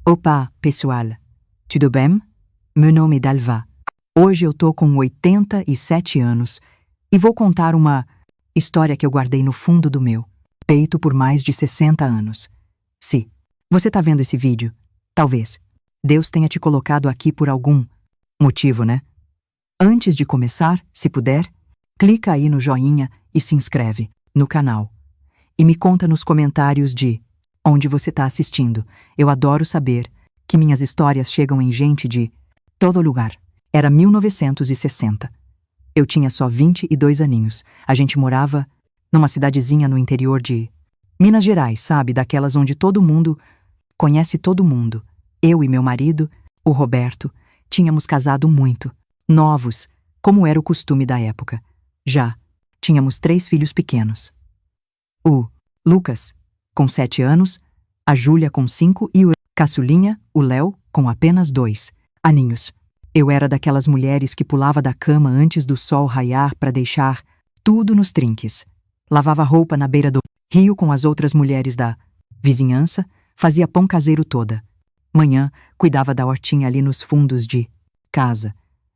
Opa, pessoal. Tudo bem? Meu nome é Dalva. Hoje eu tô com 87 anos e vou contar uma história que eu guardei no fundo do meu peito por mais de 60 anos. Se você tá vendo esse vídeo, talvez Deus tenha te colocado aqui por algum motivo, né? Antes de começar, se puder, clica aí no joinha e se inscreve no canal. E me conta nos comentários de onde você está assistindo. Eu adoro saber que minhas histórias chegam em gente de todo lugar. Era 1960. Eu tinha só 22 aninhos. A gente morava numa cidadezinha no interior de Minas Gerais, sabe? Daquelas onde todo mundo conhece todo mundo. Eu e meu marido, o Roberto, tínhamos casado muito, novos, como era o costume da época. Já tínhamos 3 filhos pequenos. O Lucas, com 7 anos, a Júlia com 5 e o caçulinha, o Léo, com apenas 2 aninhos. Eu era daquelas mulheres que pulava da cama antes do sol raiar para deixar tudo nos trinques. Lavava roupa na beira do rio com as outras mulheres da vizinhança, fazia pão caseiro toda manhã, cuidava da hortinha ali nos fundos de casa.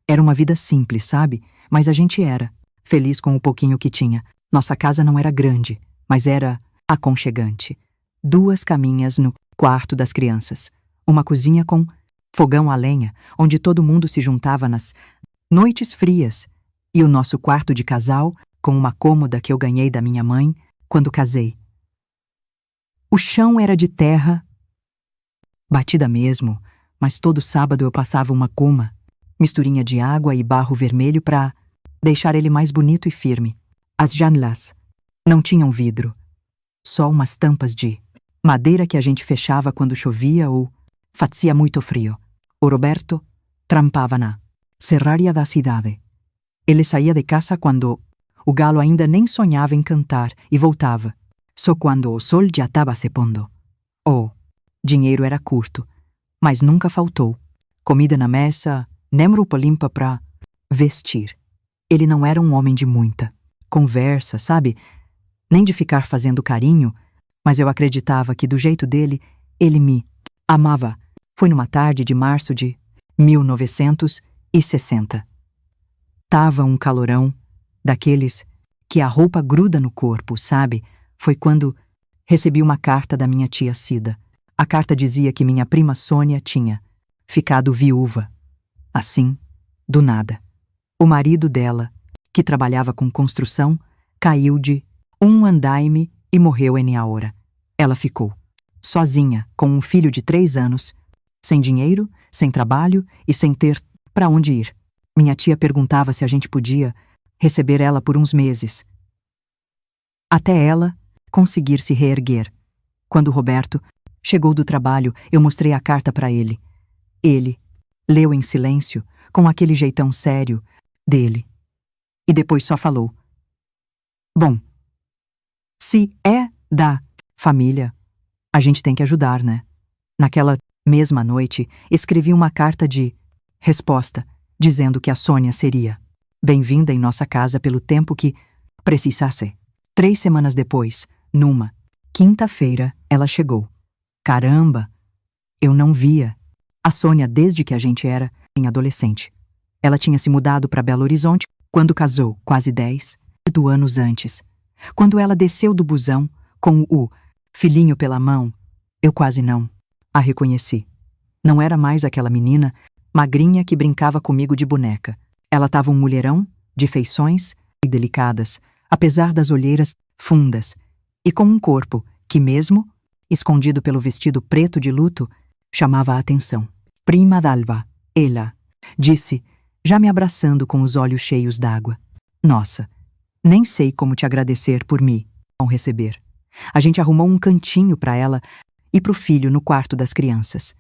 Era uma vida simples, sabe? Mas a gente era feliz com o pouquinho que tinha. Nossa casa não era grande, mas era aconchegante. 2 caminhas no quarto das crianças. Uma cozinha com fogão a lenha, onde todo mundo se juntava nas noites frias. E o nosso quarto de casal, com uma cômoda que eu ganhei da minha mãe quando casei. O chão era de terra batida mesmo, mas todo sábado eu passava uma goma, misturinha de água e barro vermelho para deixar ele mais bonito e firme. As janelas não tinham vidro, só umas tampas de madeira que a gente fechava quando chovia ou fazia muito frio. O Roberto trampava na serraria da cidade. Ele saía de casa quando o galo ainda nem sonhava em cantar e voltava só quando o sol já estava se pondo. O dinheiro era curto, mas nunca faltou. Comida na mesa, nem roupa limpa para vestir. Ele não era um homem de muita conversa, sabe? Nem de ficar fazendo carinho, mas eu acreditava que do jeito dele, ele me amava. Foi numa tarde de março de 1960. Tava um calorão, daqueles que a roupa gruda no corpo, sabe? Foi quando recebi uma carta da minha tia Cida. A carta dizia que minha prima Sônia tinha ficado viúva. Assim, do nada. O marido dela, que trabalhava com construção, caiu de um andaime e morreu em hora. Ela ficou sozinha, com um filho de 3 anos, sem dinheiro, sem trabalho e sem ter para onde ir. Minha tia perguntava se a gente podia receber ela por uns meses, até ela conseguir se reerguer. Quando Roberto chegou do trabalho, eu mostrei a carta para ele. Ele leu em silêncio, com aquele jeitão sério dele. E depois só falou: "Bom, se é da família, a gente tem que ajudar, né?" Naquela mesma noite, escrevi uma carta de resposta, dizendo que a Sônia seria bem-vinda em nossa casa pelo tempo que precisasse. 3 semanas depois, numa quinta-feira, ela chegou. Caramba! Eu não via a Sônia desde que a gente era adolescente. Ela tinha se mudado para Belo Horizonte quando casou, quase 10 anos antes. Quando ela desceu do busão, com o filhinho pela mão, eu quase não a reconheci. Não era mais aquela menina magrinha que brincava comigo de boneca. Ela tava um mulherão, de feições e delicadas, apesar das olheiras fundas, e com um corpo que mesmo escondido pelo vestido preto de luto, chamava a atenção. "Prima Dalva", ela disse, já me abraçando com os olhos cheios d'água. "Nossa, nem sei como te agradecer por me receber." A gente arrumou um cantinho para ela e pro filho no quarto das crianças.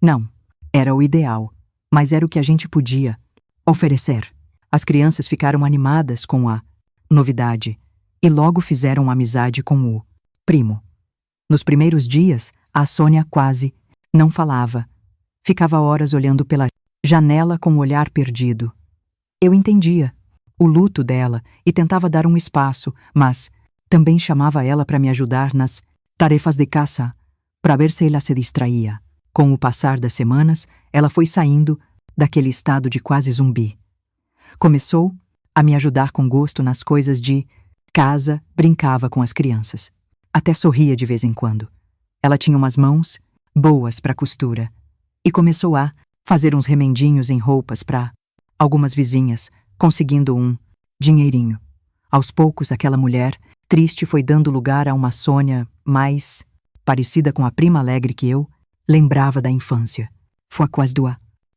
Não, era o ideal, mas era o que a gente podia oferecer. As crianças ficaram animadas com a novidade e logo fizeram amizade com o primo. Nos primeiros dias, a Sônia quase não falava. Ficava horas olhando pela janela com o olhar perdido. Eu entendia o luto dela e tentava dar um espaço, mas também chamava ela para me ajudar nas tarefas de casa, para ver se ela se distraía. Com o passar das semanas, ela foi saindo daquele estado de quase zumbi. Começou a me ajudar com gosto nas coisas de casa, brincava com as crianças. Até sorria de vez em quando. Ela tinha umas mãos boas para costura e começou a fazer uns remendinhos em roupas para algumas vizinhas, conseguindo um dinheirinho. Aos poucos, aquela mulher triste foi dando lugar a uma Sônia mais parecida com a prima alegre que eu lembrava da infância. Foi quase 2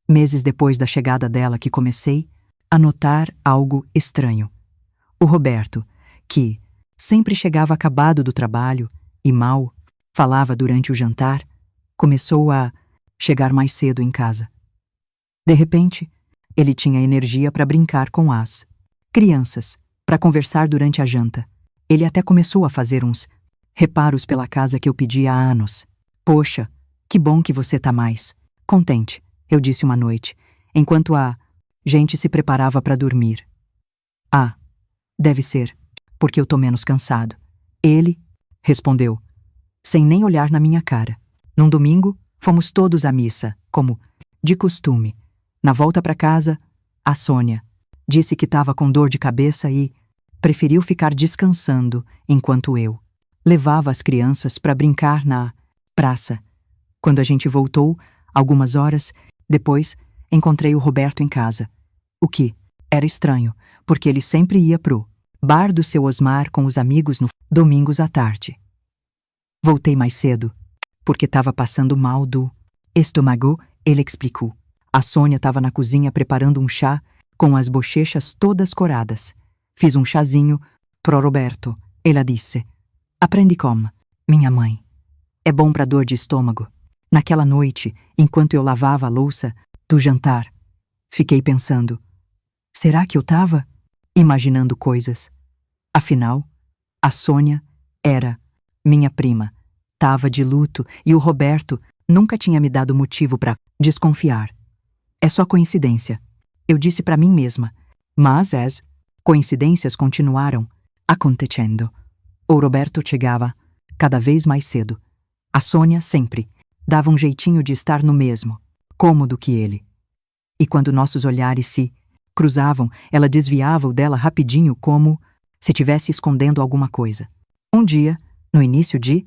meses depois da chegada dela que comecei a notar algo estranho. O Roberto, que sempre chegava acabado do trabalho e mal falava durante o jantar, começou a chegar mais cedo em casa. De repente, ele tinha energia para brincar com as crianças, para conversar durante a janta. Ele até começou a fazer uns reparos pela casa que eu pedia há anos. Poxa, que bom que você tá mais contente, eu disse uma noite, enquanto a gente se preparava para dormir. Ah, deve ser, porque eu tô menos cansado. Ele respondeu, sem nem olhar na minha cara. Num domingo, fomos todos à missa, como de costume. Na volta para casa, a Sônia disse que estava com dor de cabeça e preferiu ficar descansando enquanto eu levava as crianças para brincar na praça. Quando a gente voltou, algumas horas depois, encontrei o Roberto em casa. O que era estranho, porque ele sempre ia pro bar do seu Osmar com os amigos no domingos à tarde. Voltei mais cedo, porque estava passando mal do estômago, ele explicou. A Sônia estava na cozinha preparando um chá com as bochechas todas coradas. Fiz um chazinho pro Roberto. Ela disse, aprendi como, minha mãe. É bom pra dor de estômago. Naquela noite, enquanto eu lavava a louça do jantar, fiquei pensando, será que eu estava imaginando coisas? Afinal, a Sônia era minha prima, estava de luto e o Roberto nunca tinha me dado motivo para desconfiar. É só coincidência, eu disse para mim mesma, mas as coincidências continuaram acontecendo. O Roberto chegava cada vez mais cedo. A Sônia sempre dava um jeitinho de estar no mesmo cômodo que ele. E quando nossos olhares se cruzavam, ela desviava o dela rapidinho como se estivesse escondendo alguma coisa. Um dia, no início de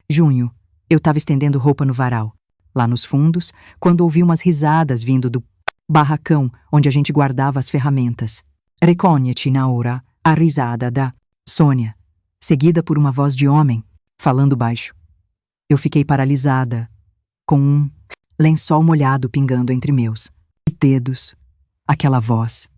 junho, eu estava estendendo roupa no varal, lá nos fundos, quando ouvi umas risadas vindo do barracão onde a gente guardava as ferramentas. Reconhece na hora a risada da Sônia, seguida por uma voz de homem, falando baixo. Eu fiquei paralisada, com um lençol molhado pingando entre meus dedos. Aquela voz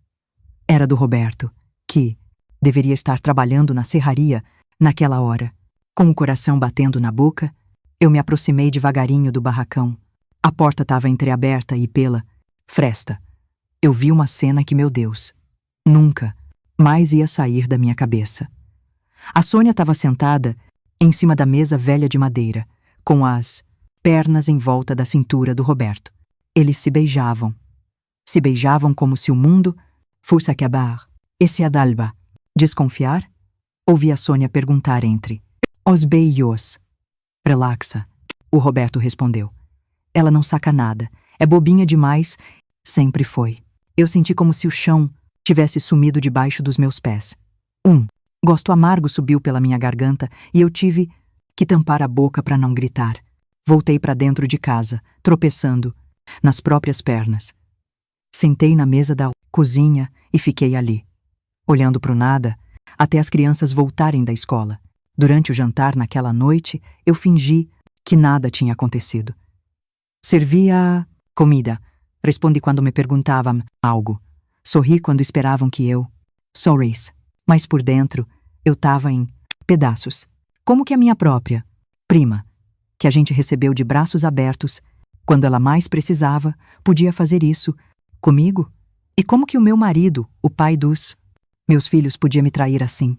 era do Roberto, que deveria estar trabalhando na serraria naquela hora. Com o coração batendo na boca, eu me aproximei devagarinho do barracão. A porta estava entreaberta e pela fresta eu vi uma cena que, meu Deus, nunca mais ia sair da minha cabeça. A Sônia estava sentada em cima da mesa velha de madeira, com as pernas em volta da cintura do Roberto. Eles se beijavam. Se beijavam como se o mundo fosse acabar. E se adalba. Desconfiar? Ouvi a Sônia perguntar entre os beijos. Relaxa, o Roberto respondeu. Ela não saca nada. É bobinha demais. Sempre foi. Eu senti como se o chão tivesse sumido debaixo dos meus pés. Gosto amargo subiu pela minha garganta e eu tive que tampar a boca para não gritar. Voltei para dentro de casa, tropeçando nas próprias pernas. Sentei na mesa da cozinha e fiquei ali, olhando para o nada, até as crianças voltarem da escola. Durante o jantar naquela noite, eu fingi que nada tinha acontecido. Servia comida, respondi quando me perguntavam algo. Sorri quando esperavam que eu sorrisse, mas por dentro eu estava em pedaços. Como que a minha própria prima, que a gente recebeu de braços abertos, quando ela mais precisava, podia fazer isso comigo? E como que o meu marido, o pai dos meus filhos, podia me trair assim?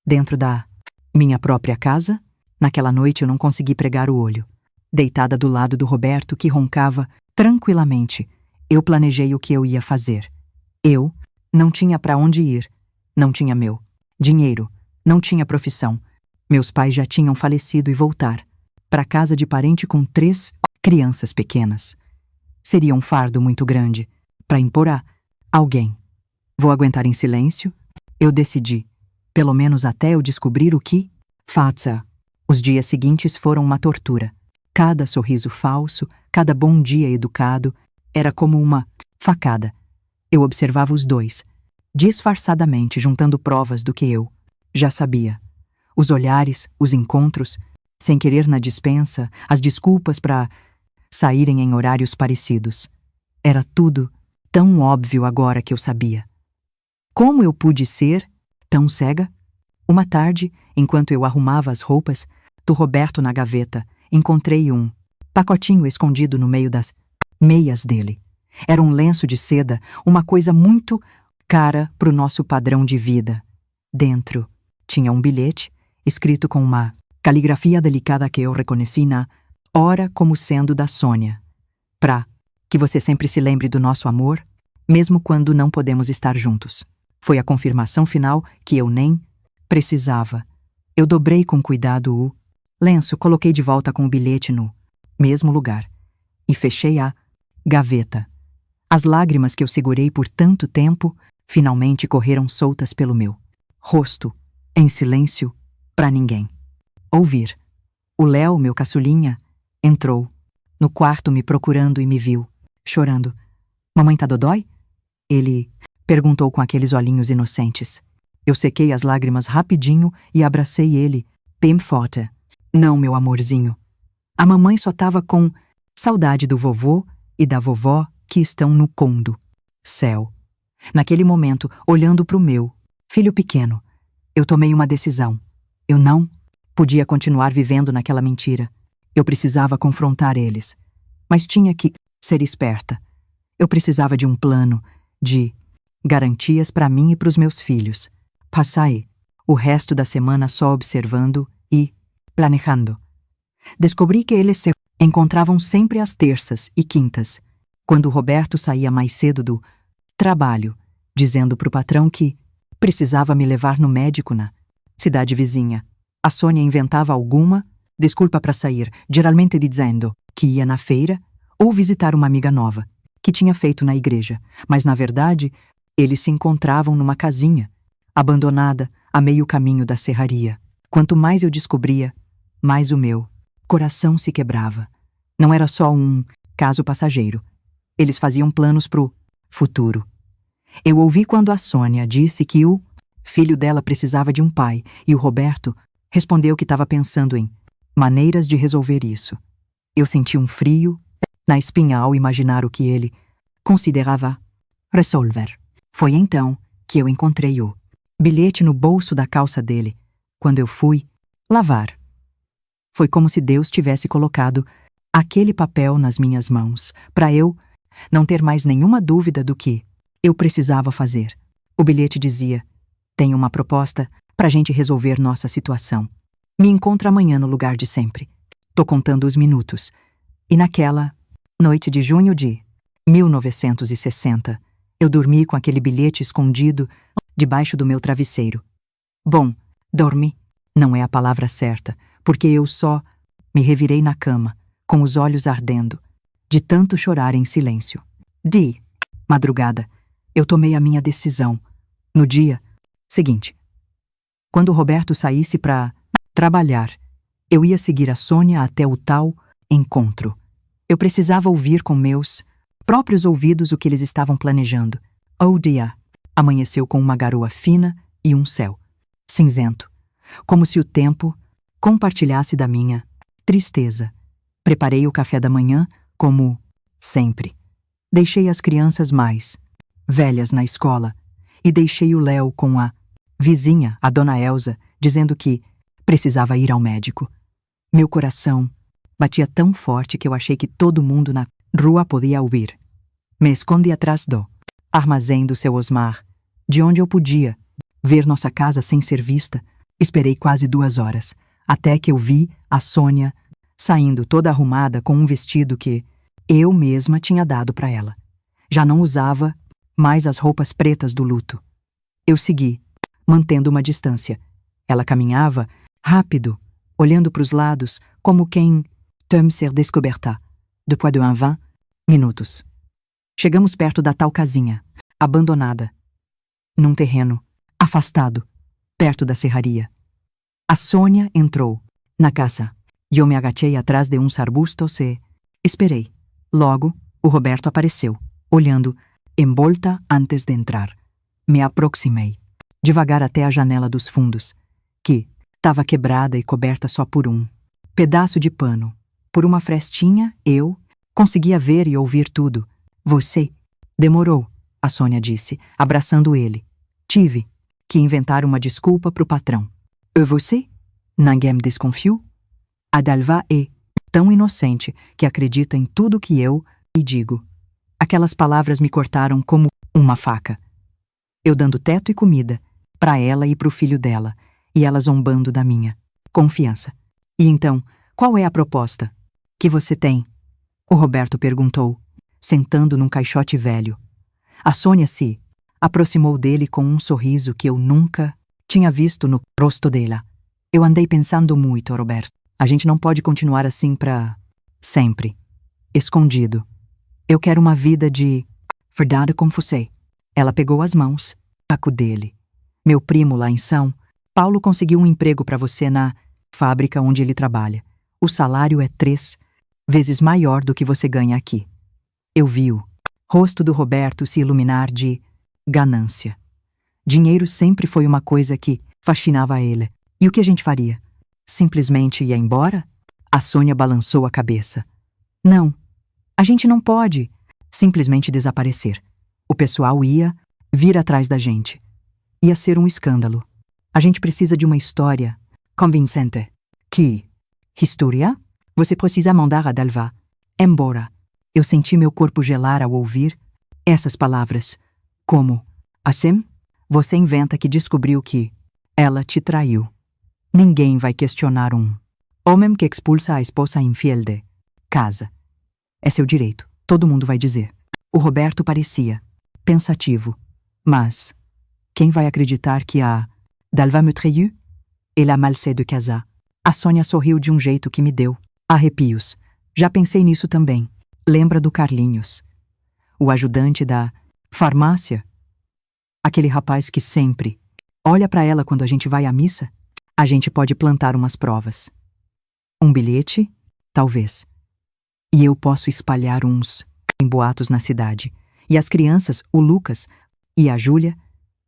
Dentro da minha própria casa, naquela noite eu não consegui pregar o olho. Deitada do lado do Roberto, que roncava tranquilamente, eu planejei o que eu ia fazer. Eu não tinha para onde ir, não tinha meu dinheiro, não tinha profissão. Meus pais já tinham falecido e voltar para casa de parente com 3 crianças pequenas. Seria um fardo muito grande para impor a alguém. Vou aguentar em silêncio? Eu decidi, pelo menos até eu descobrir o que faça. Os dias seguintes foram uma tortura. Cada sorriso falso, cada bom dia educado, era como uma facada. Eu observava os dois, disfarçadamente juntando provas do que eu já sabia. Os olhares, os encontros, sem querer na dispensa, as desculpas para saírem em horários parecidos. Era tudo tão óbvio agora que eu sabia. Como eu pude ser tão cega? Uma tarde, enquanto eu arrumava as roupas do Roberto na gaveta, encontrei um pacotinho escondido no meio das meias dele. Era um lenço de seda, uma coisa muito cara pro nosso padrão de vida. Dentro tinha um bilhete, escrito com uma caligrafia delicada que eu reconheci na hora como sendo da Sônia. Pra que você sempre se lembre do nosso amor, mesmo quando não podemos estar juntos. Foi a confirmação final que eu nem precisava. Eu dobrei com cuidado o lenço, coloquei de volta com o bilhete no mesmo lugar e fechei a gaveta. As lágrimas que eu segurei por tanto tempo finalmente correram soltas pelo meu rosto, em silêncio, para ninguém ouvir. O Léo, meu caçulinha, entrou no quarto me procurando e me viu, chorando. Mamãe tá dodói? Ele perguntou com aqueles olhinhos inocentes. Eu sequei as lágrimas rapidinho e abracei ele, bem forte. Não, meu amorzinho. A mamãe só tava com saudade do vovô e da vovó que estão no condo. Céu. Naquele momento, olhando pro meu filho pequeno, eu tomei uma decisão. Eu não podia continuar vivendo naquela mentira. Eu precisava confrontar eles. Mas tinha que ser esperta. Eu precisava de um plano, de garantias para mim e pros meus filhos. Passei o resto da semana só observando e planejando. Descobri que eles se encontravam sempre às terças e quintas, quando o Roberto saía mais cedo do trabalho, dizendo pro patrão que precisava me levar no médico na cidade vizinha. A Sônia inventava alguma desculpa para sair, geralmente dizendo que ia na feira ou visitar uma amiga nova, que tinha feito na igreja, mas na verdade eles se encontravam numa casinha, abandonada a meio caminho da serraria. Quanto mais eu descobria, mais o meu coração se quebrava. Não era só um caso passageiro. Eles faziam planos pro futuro. Eu ouvi quando a Sônia disse que o filho dela precisava de um pai e o Roberto respondeu que estava pensando em maneiras de resolver isso. Eu senti um frio na espinha ao imaginar o que ele considerava resolver. Foi então que eu encontrei o bilhete no bolso da calça dele, quando eu fui lavar. Foi como se Deus tivesse colocado aquele papel nas minhas mãos, para eu não ter mais nenhuma dúvida do que eu precisava fazer. O bilhete dizia: tenho uma proposta pra gente resolver nossa situação. Me encontra amanhã no lugar de sempre. Tô contando os minutos. E naquela noite de junho de 1960, eu dormi com aquele bilhete escondido debaixo do meu travesseiro. Bom, dormi não é a palavra certa, porque eu só me revirei na cama, com os olhos ardendo, de tanto chorar em silêncio. De madrugada, eu tomei a minha decisão. No dia seguinte, quando o Roberto saísse para trabalhar, eu ia seguir a Sônia até o tal encontro. Eu precisava ouvir com meus próprios ouvidos o que eles estavam planejando. O dia amanheceu com uma garoa fina e um céu cinzento, como se o tempo compartilhasse da minha tristeza. Preparei o café da manhã, como sempre. Deixei as crianças mais velhas na escola e deixei o Léo com a vizinha, a dona Elsa, dizendo que precisava ir ao médico. Meu coração batia tão forte que eu achei que todo mundo na rua podia ouvir. Me escondi atrás do armazém do seu Osmar, de onde eu podia ver nossa casa sem ser vista. Esperei quase 2 horas, até que eu vi a Sônia saindo toda arrumada com um vestido que eu mesma tinha dado para ela. Já não usava mais as roupas pretas do luto. Eu segui, mantendo uma distância. Ela caminhava rápido, olhando para os lados, como quem teme ser descoberta. Depois de 20 minutos. Chegamos perto da tal casinha, abandonada, num terreno, afastado, perto da serraria. A Sônia entrou na casa. Eu me agachei atrás de uns arbustos e esperei. Logo, o Roberto apareceu, olhando, em volta antes de entrar. Me aproximei, devagar até a janela dos fundos, que estava quebrada e coberta só por um pedaço de pano. Por uma frestinha, eu conseguia ver e ouvir tudo. Você demorou, a Sônia disse, abraçando ele. Tive que inventar uma desculpa pro patrão. E você? Ninguém me desconfiou? A Dalva é tão inocente que acredita em tudo que eu lhe digo. Aquelas palavras me cortaram como uma faca. Eu dando teto e comida para ela e pro filho dela, e ela zombando da minha confiança. E então, qual é a proposta que você tem? O Roberto perguntou, sentando num caixote velho. A Sônia se aproximou dele com um sorriso que eu nunca tinha visto no rosto dela. Eu andei pensando muito, Roberto. A gente não pode continuar assim pra sempre. Escondido. Eu quero uma vida de verdade com você. Ela pegou as mãos, saco dele. Meu primo lá em São Paulo conseguiu um emprego para você na fábrica onde ele trabalha. O salário é 3 vezes maior do que você ganha aqui. Eu vi o rosto do Roberto se iluminar de ganância. Dinheiro sempre foi uma coisa que fascinava ele. E o que a gente faria? Simplesmente ia embora? A Sônia balançou a cabeça. Não, a gente não pode simplesmente desaparecer. O pessoal ia vir atrás da gente. Ia ser um escândalo. A gente precisa de uma história convincente. Que história? Você precisa mandar a Dalva embora. Eu senti meu corpo gelar ao ouvir essas palavras. Como? Assim, você inventa que descobriu que ela te traiu. Ninguém vai questionar um homem que expulsa a esposa infiel de casa. É seu direito, todo mundo vai dizer. O Roberto parecia pensativo. Mas quem vai acreditar que a Dalva me traiu? Ela mal sait de casa. A Sônia sorriu de um jeito que me deu arrepios. Já pensei nisso também. Lembra do Carlinhos, o ajudante da farmácia? Aquele rapaz que sempre olha para ela quando a gente vai à missa? A gente pode plantar umas provas. Um bilhete? Talvez. E eu posso espalhar uns boatos na cidade. E as crianças, o Lucas e a Júlia,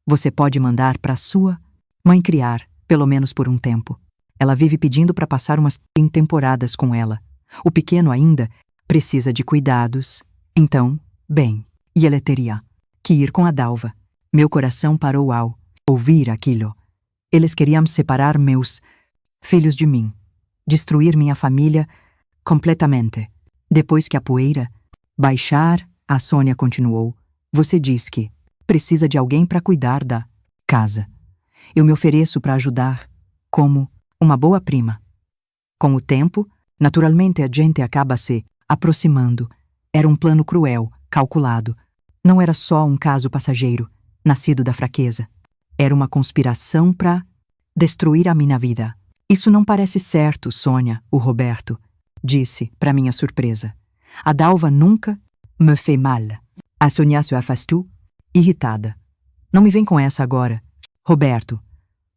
você pode mandar para sua mãe criar, pelo menos por um tempo. Ela vive pedindo para passar umas temporadas com ela. O pequeno ainda precisa de cuidados. Então, bem, e ele teria que ir com a Dalva. Meu coração parou ao ouvir aquilo. Eles queriam separar meus filhos de mim. Destruir minha família completamente. Depois que a poeira baixar, a Sônia continuou. Você diz que precisa de alguém para cuidar da casa. Eu me ofereço para ajudar, como uma boa prima. Com o tempo, naturalmente a gente acaba se aproximando. Era um plano cruel, calculado. Não era só um caso passageiro, nascido da fraqueza. Era uma conspiração para destruir a minha vida. Isso não parece certo, Sônia, o Roberto disse, para minha surpresa. A Dalva nunca me fez mal. A Sônia se afastou, irritada. Não me vem com essa agora. Roberto,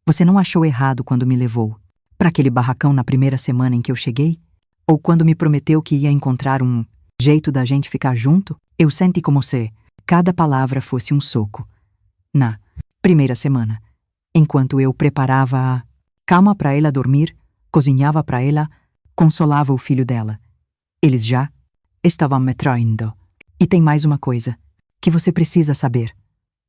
você não achou errado quando me levou para aquele barracão na primeira semana em que eu cheguei? Ou quando me prometeu que ia encontrar um jeito da gente ficar junto? Eu senti como se cada palavra fosse um soco. Na primeira semana, enquanto eu preparava a cama para ela dormir, cozinhava para ela, consolava o filho dela. Eles já estavam me traindo. E tem mais uma coisa que você precisa saber,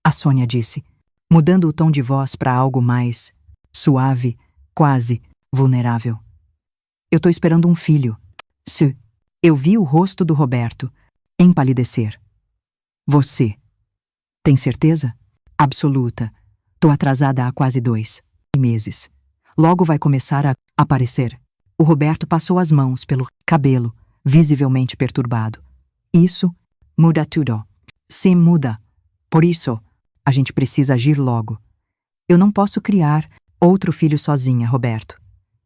a Sônia disse, mudando o tom de voz para algo mais suave, quase vulnerável. Eu tô esperando um filho. Eu vi o rosto do Roberto empalidecer. Você tem certeza? Absoluta. Tô atrasada há quase 2 meses. Logo vai começar a aparecer. O Roberto passou as mãos pelo cabelo, visivelmente perturbado. Isso muda tudo. Sim, muda. Por isso, a gente precisa agir logo. Eu não posso criar outro filho sozinha, Roberto.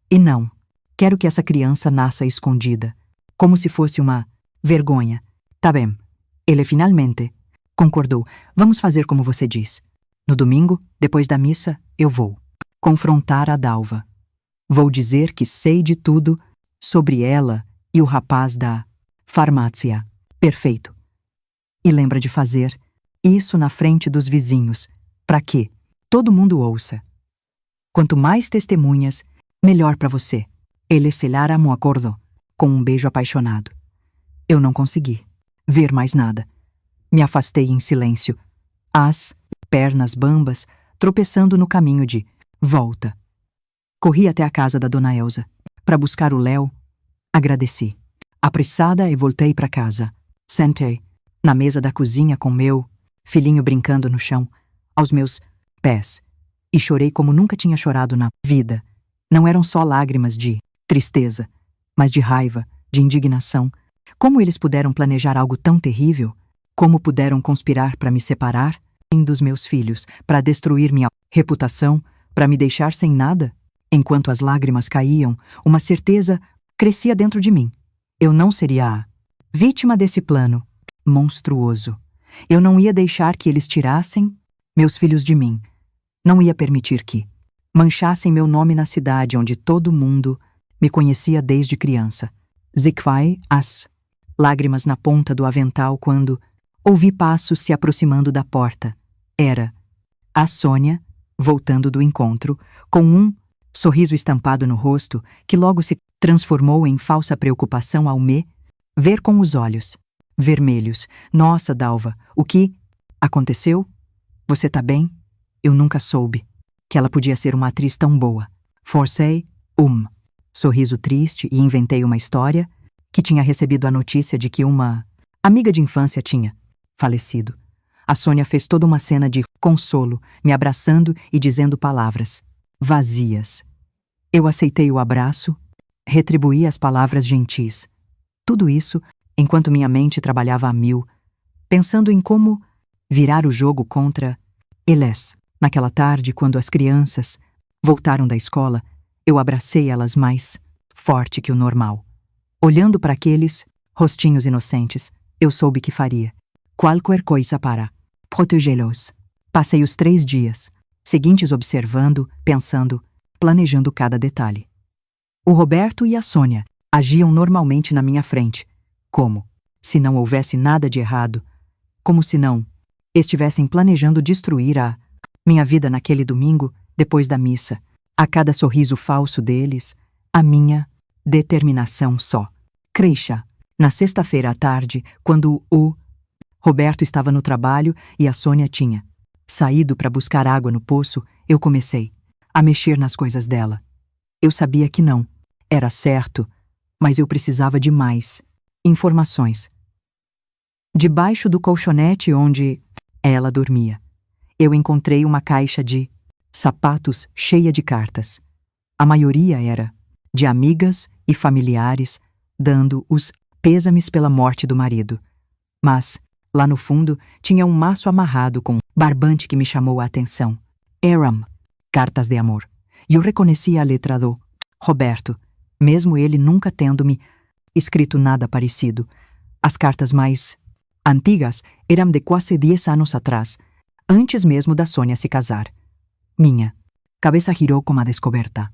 E não, quero que essa criança nasça escondida, como se fosse uma Vergonha. Tá bem. Ele finalmente concordou. Vamos fazer como você diz. No domingo, depois da missa, eu vou confrontar a Dalva. Vou dizer que sei de tudo sobre ela e o rapaz da farmácia. Perfeito. E lembra de fazer isso na frente dos vizinhos, para que todo mundo ouça. Quanto mais testemunhas, melhor para você. Ele sellaram o acordo com um beijo apaixonado. Eu não consegui ver mais nada. Me afastei em silêncio, as pernas bambas, tropeçando no caminho de volta. Corri até a casa da dona Elsa para buscar o Léo. Agradeci. Apressada e voltei para casa. Sentei na mesa da cozinha com meu filhinho brincando no chão, aos meus pés, e chorei como nunca tinha chorado na vida. Não eram só lágrimas de tristeza, mas de raiva, de indignação. Como eles puderam planejar algo tão terrível? Como puderam conspirar para me separar dos meus filhos, para destruir minha reputação, para me deixar sem nada? Enquanto as lágrimas caíam, uma certeza crescia dentro de mim. Eu não seria a vítima desse plano monstruoso. Eu não ia deixar que eles tirassem meus filhos de mim. Não ia permitir que manchassem meu nome na cidade onde todo mundo me conhecia desde criança. Ziquai, as lágrimas na ponta do avental quando ouvi passos se aproximando da porta. Era a Sônia, voltando do encontro, com um sorriso estampado no rosto que logo se transformou em falsa preocupação ao me ver com os olhos vermelhos. Nossa, Dalva, o que aconteceu? Você tá bem? Eu nunca soube que ela podia ser uma atriz tão boa. Forcei sorriso triste e inventei uma história que tinha recebido a notícia de que uma amiga de infância tinha falecido. A Sônia fez toda uma cena de consolo, me abraçando e dizendo palavras vazias. Eu aceitei o abraço, retribuí as palavras gentis. Tudo isso enquanto minha mente trabalhava a mil, pensando em como virar o jogo contra eles. Naquela tarde, quando as crianças voltaram da escola, eu abracei elas mais forte que o normal. Olhando para aqueles rostinhos inocentes, eu soube que faria qualquer coisa para protegê-los. Passei os 3 dias seguintes observando, pensando, planejando cada detalhe. O Roberto e a Sônia agiam normalmente na minha frente, como se não houvesse nada de errado, como se não estivessem planejando destruir a minha vida naquele domingo, depois da missa. A cada sorriso falso deles, a minha determinação só crescia. Na sexta-feira à tarde, quando o Roberto estava no trabalho e a Sônia tinha saído para buscar água no poço, eu comecei a mexer nas coisas dela. Eu sabia que não era certo, mas eu precisava de mais informações. Debaixo do colchonete onde ela dormia, eu encontrei uma caixa de sapatos cheia de cartas. A maioria era de amigas e familiares, dando os pêsames pela morte do marido. Mas, lá no fundo, tinha um maço amarrado com barbante que me chamou a atenção. Eram cartas de amor. E eu reconhecia a letra do Roberto, mesmo ele nunca tendo me escrito nada parecido. As cartas mais antigas eram de quase 10 anos atrás, antes mesmo da Sônia se casar. Minha cabeça girou com a descoberta.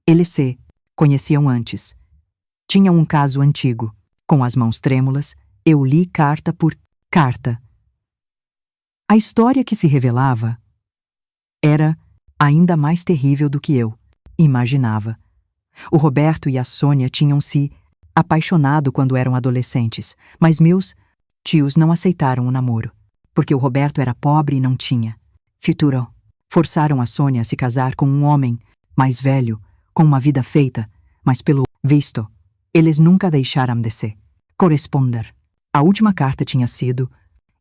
Eles se conheciam antes. Tinham um caso antigo. Com as mãos trêmulas, eu li carta por carta. A história que se revelava era ainda mais terrível do que eu imaginava. O Roberto e a Sônia tinham se apaixonado quando eram adolescentes, mas meus tios não aceitaram o namoro, porque o Roberto era pobre e não tinha futuro. Forçaram a Sônia a se casar com um homem mais velho, com uma vida feita, mas pelo visto, eles nunca deixaram de se corresponder. A última carta tinha sido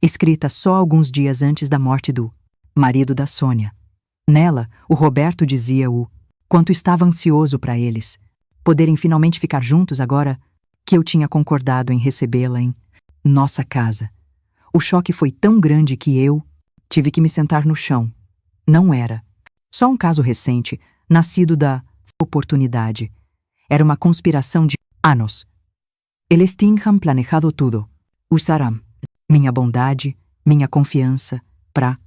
escrita só alguns dias antes da morte do marido da Sônia. Nela, o Roberto dizia o quanto estava ansioso para eles poderem finalmente ficar juntos agora que eu tinha concordado em recebê-la em nossa casa. O choque foi tão grande que eu tive que me sentar no chão. Não era só um caso recente, nascido da oportunidade. Era uma conspiração de anos. Eles tinham planejado tudo. Usaram minha bondade, minha confiança, para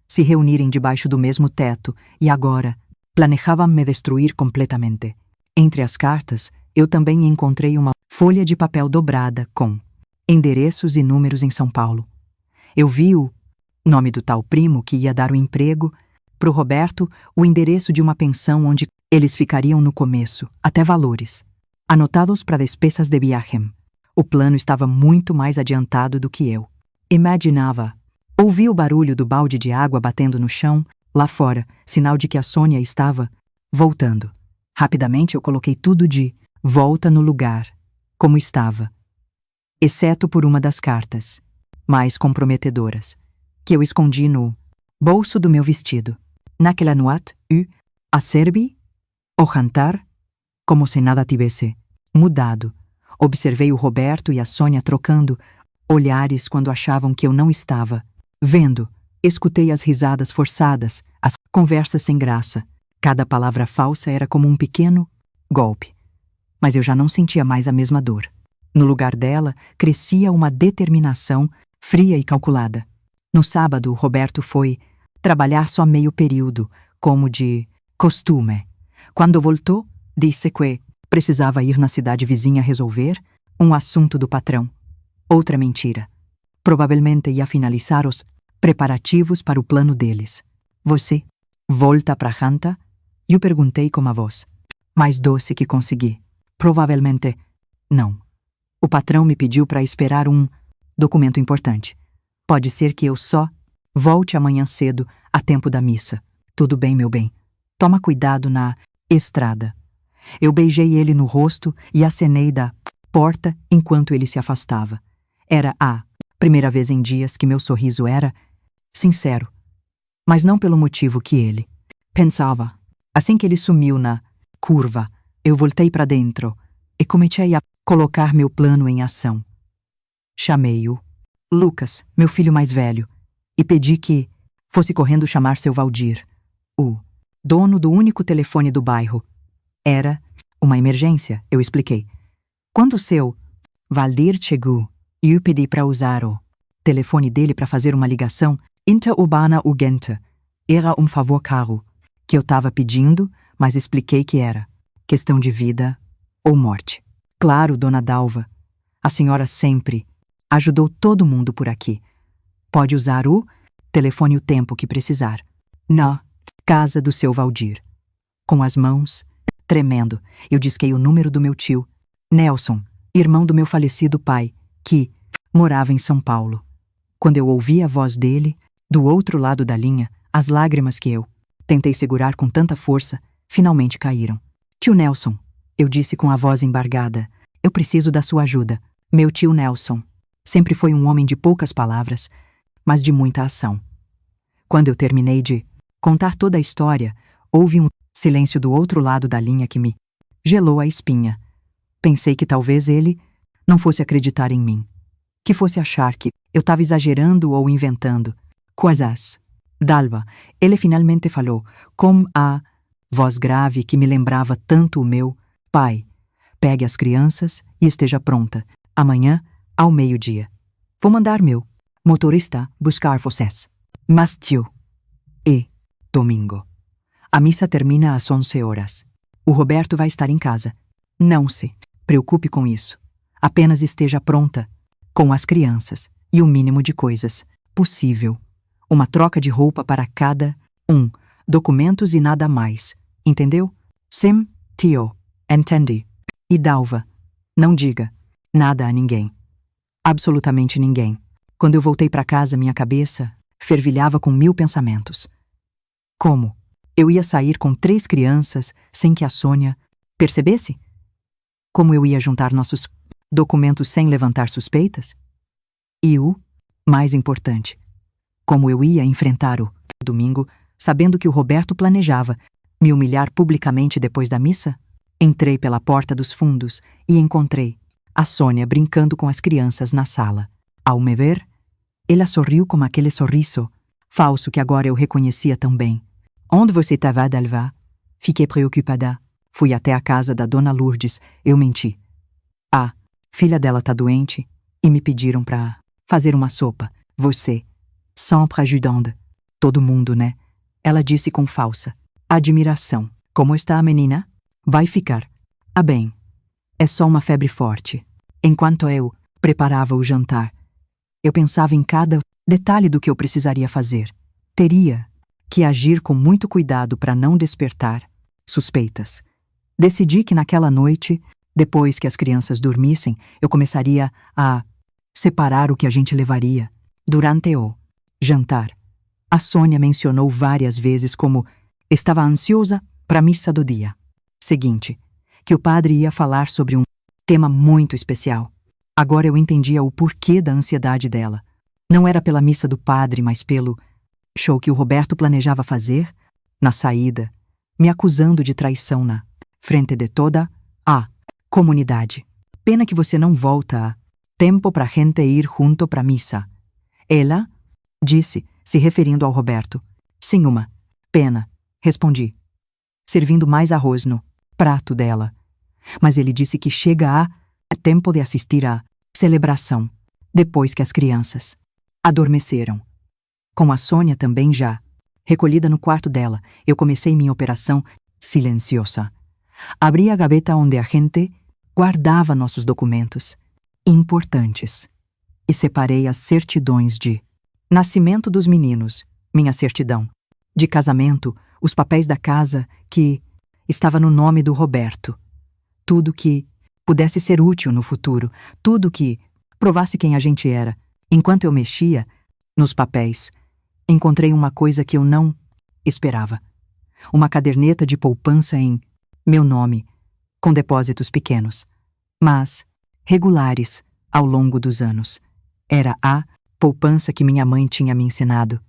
se reunirem debaixo do mesmo teto e agora planejavam me destruir completamente. Entre as cartas, eu também encontrei uma folha de papel dobrada com endereços e números em São Paulo. Eu vi o nome do tal primo que ia dar o emprego, pro Roberto, o endereço de uma pensão onde eles ficariam no começo, até valores, anotados para despesas de viagem. O plano estava muito mais adiantado do que eu imaginava. Ouvi o barulho do balde de água batendo no chão, lá fora, sinal de que a Sônia estava voltando. Rapidamente eu coloquei tudo de volta no lugar, como estava, exceto por uma das cartas, mais comprometedoras, que eu escondi no bolso do meu vestido. Naquela noite, a servir o jantar, como se nada tivesse mudado. Observei o Roberto e a Sônia trocando olhares quando achavam que eu não estava vendo. Escutei as risadas forçadas, as conversas sem graça. Cada palavra falsa era como um pequeno golpe. Mas eu já não sentia mais a mesma dor. No lugar dela, crescia uma determinação fria e calculada. No sábado, Roberto foi trabalhar só meio período, como de costume. Quando voltou, disse que precisava ir na cidade vizinha resolver um assunto do patrão. Outra mentira. Provavelmente ia finalizar os preparativos para o plano deles. Você volta para janta? Eu perguntei com a voz mais doce que consegui. Provavelmente não. O patrão me pediu para esperar um documento importante. Pode ser que eu só volte amanhã cedo, a tempo da missa. Tudo bem, meu bem. Toma cuidado na estrada. Eu beijei ele no rosto e acenei da porta enquanto ele se afastava. Era a primeira vez em dias que meu sorriso era sincero, mas não pelo motivo que ele pensava. Assim que ele sumiu na curva, eu voltei para dentro e comecei a colocar meu plano em ação. Chamei-o Lucas, meu filho mais velho, e pedi que fosse correndo chamar seu Valdir, o dono do único telefone do bairro. Era uma emergência, eu expliquei. Quando seu Valdir chegou, eu pedi para usar o telefone dele para fazer uma ligação interurbana urgente. Era um favor caro, que eu estava pedindo, mas expliquei que era questão de vida ou morte. Claro, dona Dalva, a senhora sempre ajudou todo mundo por aqui. Pode usar o telefone o tempo que precisar. Na casa do seu Valdir. Com as mãos tremendo, eu disquei o número do meu tio, Nelson, irmão do meu falecido pai, que morava em São Paulo. Quando eu ouvi a voz dele, do outro lado da linha, as lágrimas que eu tentei segurar com tanta força, finalmente caíram. Tio Nelson, eu disse com a voz embargada, eu preciso da sua ajuda. Meu tio Nelson sempre foi um homem de poucas palavras, mas de muita ação. Quando eu terminei de contar toda a história, houve um silêncio do outro lado da linha que me gelou a espinha. Pensei que talvez ele não fosse acreditar em mim, que fosse achar que eu estava exagerando ou inventando coisas. Dalva, ele finalmente falou, com a voz grave que me lembrava tanto o meu pai. Pegue as crianças e esteja pronta. Amanhã, ao meio-dia. Vou mandar meu motorista buscar vocês. Mas tio, domingo. A missa termina às 11 horas. O Roberto vai estar em casa. Não se preocupe com isso. Apenas esteja pronta com as crianças e o mínimo de coisas possível. Uma troca de roupa para cada um, documentos e nada mais. Entendeu? Sim, tio. Entendi. E Dalva, não diga nada a ninguém. Absolutamente ninguém. Quando eu voltei para casa, minha cabeça fervilhava com 1000 pensamentos. Como? Eu ia sair com 3 crianças sem que a Sônia percebesse? Como eu ia juntar nossos documentos sem levantar suspeitas? E o mais importante, como eu ia enfrentar o domingo, sabendo que o Roberto planejava me humilhar publicamente depois da missa? Entrei pela porta dos fundos e encontrei a Sônia brincando com as crianças na sala. Ao me ver, ela sorriu com aquele sorriso falso que agora eu reconhecia tão bem. Onde você estava, Dalva? Fiquei preocupada. Fui até a casa da dona Lourdes. Eu menti. Filha dela tá doente e me pediram pra fazer uma sopa. Você, sempre ajudando. Todo mundo, né? Ela disse com falsa admiração. Como está a menina? Vai ficar. Ah, bem. É só uma febre forte. Enquanto eu preparava o jantar, eu pensava em cada detalhe do que eu precisaria fazer. Teria que agir com muito cuidado para não despertar suspeitas. Decidi que naquela noite, depois que as crianças dormissem, eu começaria a separar o que a gente levaria. Durante o jantar, a Sônia mencionou várias vezes como estava ansiosa para a missa do dia seguinte, que o padre ia falar sobre um tema muito especial. Agora eu entendia o porquê da ansiedade dela. Não era pela missa do padre, mas pelo show que o Roberto planejava fazer na saída, me acusando de traição na frente de toda a comunidade. Pena que você não volta a tempo pra gente ir junto pra missa. Ela disse, se referindo ao Roberto. Sim, uma pena, respondi, servindo mais arroz no prato dela. Mas ele disse que chega a tempo de assistir à celebração, depois que as crianças adormeceram. Com a Sônia também já recolhida no quarto dela, eu comecei minha operação silenciosa. Abri a gaveta onde a gente guardava nossos documentos importantes e separei as certidões de nascimento dos meninos, minha certidão, de casamento, os papéis da casa que estava no nome do Roberto. Tudo que pudesse ser útil no futuro, tudo que provasse quem a gente era. Enquanto eu mexia nos papéis, encontrei uma coisa que eu não esperava. Uma caderneta de poupança em meu nome, com depósitos pequenos, mas regulares ao longo dos anos. Era a poupança que minha mãe tinha me ensinado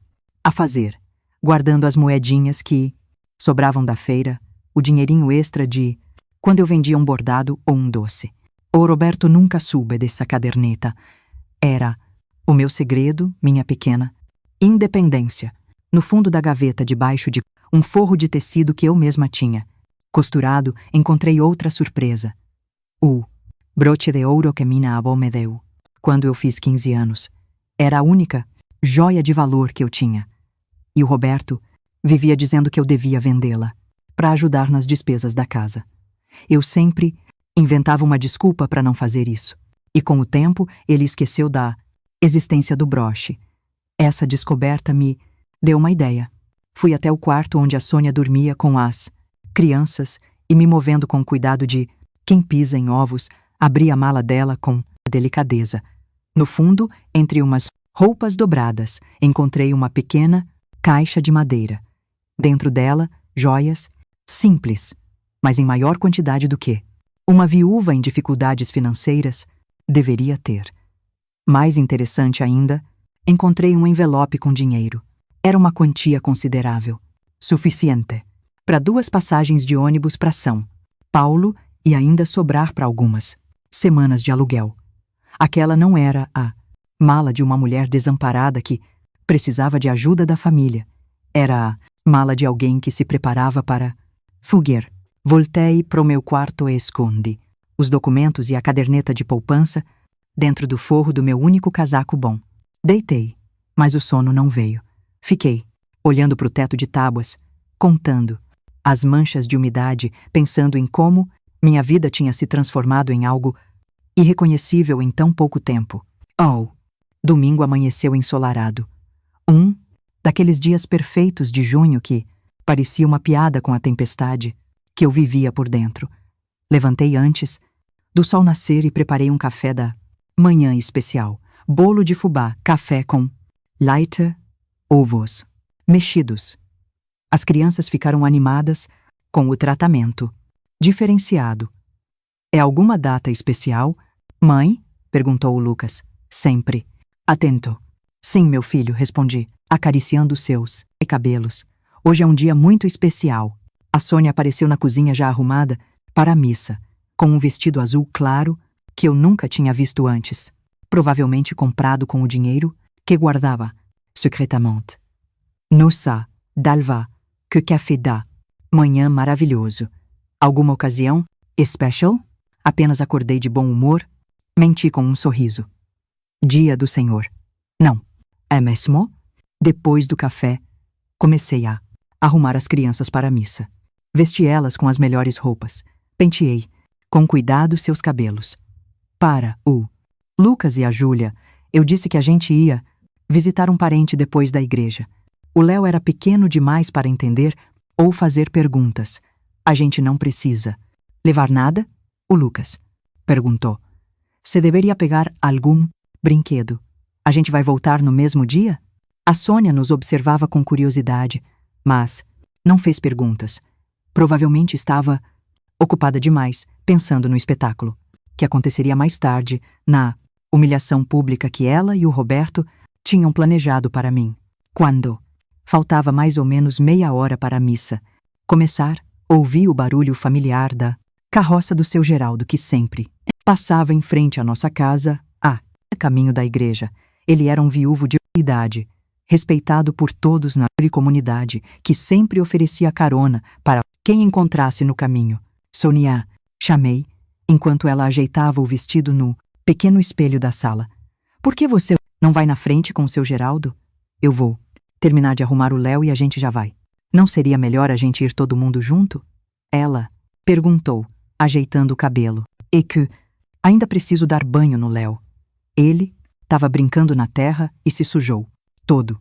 a fazer, guardando as moedinhas que sobravam da feira, o dinheirinho extra de quando eu vendia um bordado ou um doce. O Roberto nunca soube dessa caderneta. Era o meu segredo, minha pequena independência. No fundo da gaveta, debaixo de um forro de tecido que eu mesma tinha costurado, encontrei outra surpresa. O broche de ouro que minha avó me deu quando eu fiz 15 anos. Era a única joia de valor que eu tinha. E o Roberto vivia dizendo que eu devia vendê-la para ajudar nas despesas da casa. Eu sempre inventava uma desculpa para não fazer isso. E com o tempo, ele esqueceu da existência do broche. Essa descoberta me deu uma ideia. Fui até o quarto onde a Sônia dormia com as crianças e, me movendo com cuidado de quem pisa em ovos, abri a mala dela com delicadeza. No fundo, entre umas roupas dobradas, encontrei uma pequena caixa de madeira. Dentro dela, joias simples, mas em maior quantidade do que uma viúva em dificuldades financeiras deveria ter. Mais interessante ainda, encontrei um envelope com dinheiro. Era uma quantia considerável, suficiente para 2 passagens de ônibus para São Paulo e ainda sobrar para algumas semanas de aluguel. Aquela não era a mala de uma mulher desamparada que precisava de ajuda da família. Era a mala de alguém que se preparava para fugir. Voltei pro meu quarto e escondi os documentos e a caderneta de poupança dentro do forro do meu único casaco bom. Deitei, mas o sono não veio. Fiquei, olhando para o teto de tábuas, contando as manchas de umidade, pensando em como minha vida tinha se transformado em algo irreconhecível em tão pouco tempo. Oh! Domingo amanheceu ensolarado. Um daqueles dias perfeitos de junho que parecia uma piada com a tempestade que eu vivia por dentro. Levantei antes do sol nascer e preparei um café da manhã especial. Bolo de fubá, café com leite, ovos mexidos. As crianças ficaram animadas com o tratamento diferenciado. É alguma data especial, mãe? Perguntou o Lucas. Sempre. Atento. Sim, meu filho, respondi, acariciando os seus cabelos. Hoje é um dia muito especial. A Sônia apareceu na cozinha já arrumada para a missa, com um vestido azul claro que eu nunca tinha visto antes, provavelmente comprado com o dinheiro que guardava secretamente. Nossa, Dalva, que café dá. Manhã maravilhoso. Alguma ocasião? Special? Apenas acordei de bom humor Menti com um sorriso. Dia do Senhor. Não. É mesmo? Depois do café, comecei a arrumar as crianças para a missa. Vesti elas com as melhores roupas. Penteei, com cuidado, seus cabelos. Para o Lucas e a Júlia, eu disse que a gente ia visitar um parente depois da igreja. O Léo era pequeno demais para entender ou fazer perguntas. A gente não precisa levar nada? O Lucas perguntou. Você deveria pegar algum brinquedo. A gente vai voltar no mesmo dia? A Sônia nos observava com curiosidade, mas não fez perguntas. Provavelmente estava ocupada demais, pensando no espetáculo, que aconteceria mais tarde, na humilhação pública que ela e o Roberto tinham planejado para mim. Quando faltava mais ou menos meia hora para a missa começar, ouvi o barulho familiar da carroça do seu Geraldo, que sempre passava em frente à nossa casa, a caminho da igreja. Ele era um viúvo de idade, respeitado por todos na comunidade, que sempre oferecia carona para quem encontrasse no caminho. Sônia, chamei, enquanto ela ajeitava o vestido no pequeno espelho da sala. Por que você não vai na frente com o seu Geraldo? Eu vou terminar de arrumar o Léo e a gente já vai. Não seria melhor a gente ir todo mundo junto? Ela perguntou, ajeitando o cabelo. E que ainda preciso dar banho no Léo. Ele estava brincando na terra e se sujou todo.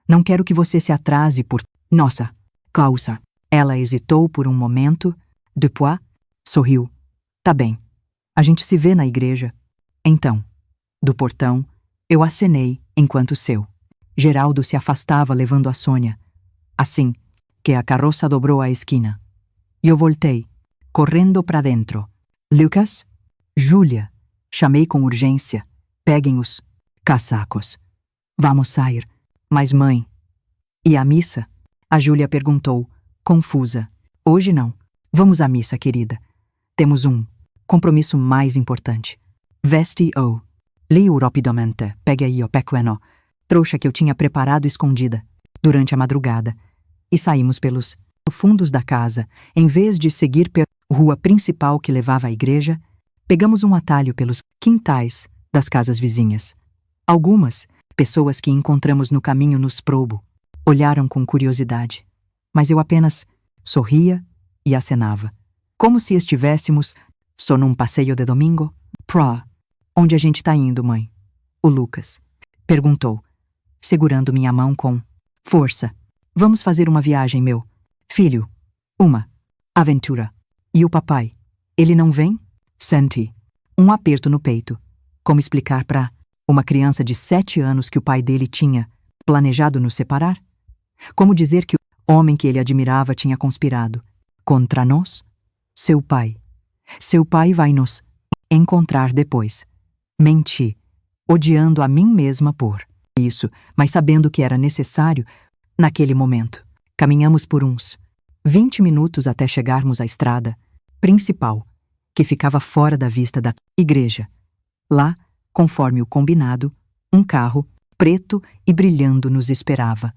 Não quero que você se atrase por nossa causa. Ela hesitou por um momento, depois sorriu. Tá bem. A gente se vê na igreja. Então, do portão, eu acenei enquanto seu Geraldo se afastava levando a Sônia. Assim que a carroça dobrou a esquina, eu voltei, correndo para dentro. Lucas? Júlia, chamei com urgência. Peguem os casacos. Vamos sair. Mas mãe... E a missa? A Júlia perguntou, confusa. Hoje não. Vamos à missa, querida. Temos um compromisso mais importante. Vesti-o. Li-o rapidamente. Peguei o pequeno trouxa que eu tinha preparado escondida durante a madrugada e saímos pelos fundos da casa. Em vez de seguir pela rua principal que levava à igreja, pegamos um atalho pelos quintais das casas vizinhas. Algumas pessoas que encontramos no caminho nos probo, olharam com curiosidade, mas eu apenas sorria e acenava, como se estivéssemos só num passeio de domingo. Pra onde a gente tá indo, mãe? O Lucas perguntou, segurando minha mão com força. Vamos fazer uma viagem, meu filho. Uma aventura. E o papai? Ele não vem? Senti um aperto no peito. Como explicar para uma criança de 7 anos que o pai dele tinha planejado nos separar? Como dizer que o homem que ele admirava tinha conspirado contra nós? Seu pai vai nos encontrar depois. Menti, odiando a mim mesma por isso, mas sabendo que era necessário naquele momento. Caminhamos por uns 20 minutos até chegarmos à estrada principal, que ficava fora da vista da igreja. Lá, conforme o combinado, um carro preto e brilhando nos esperava.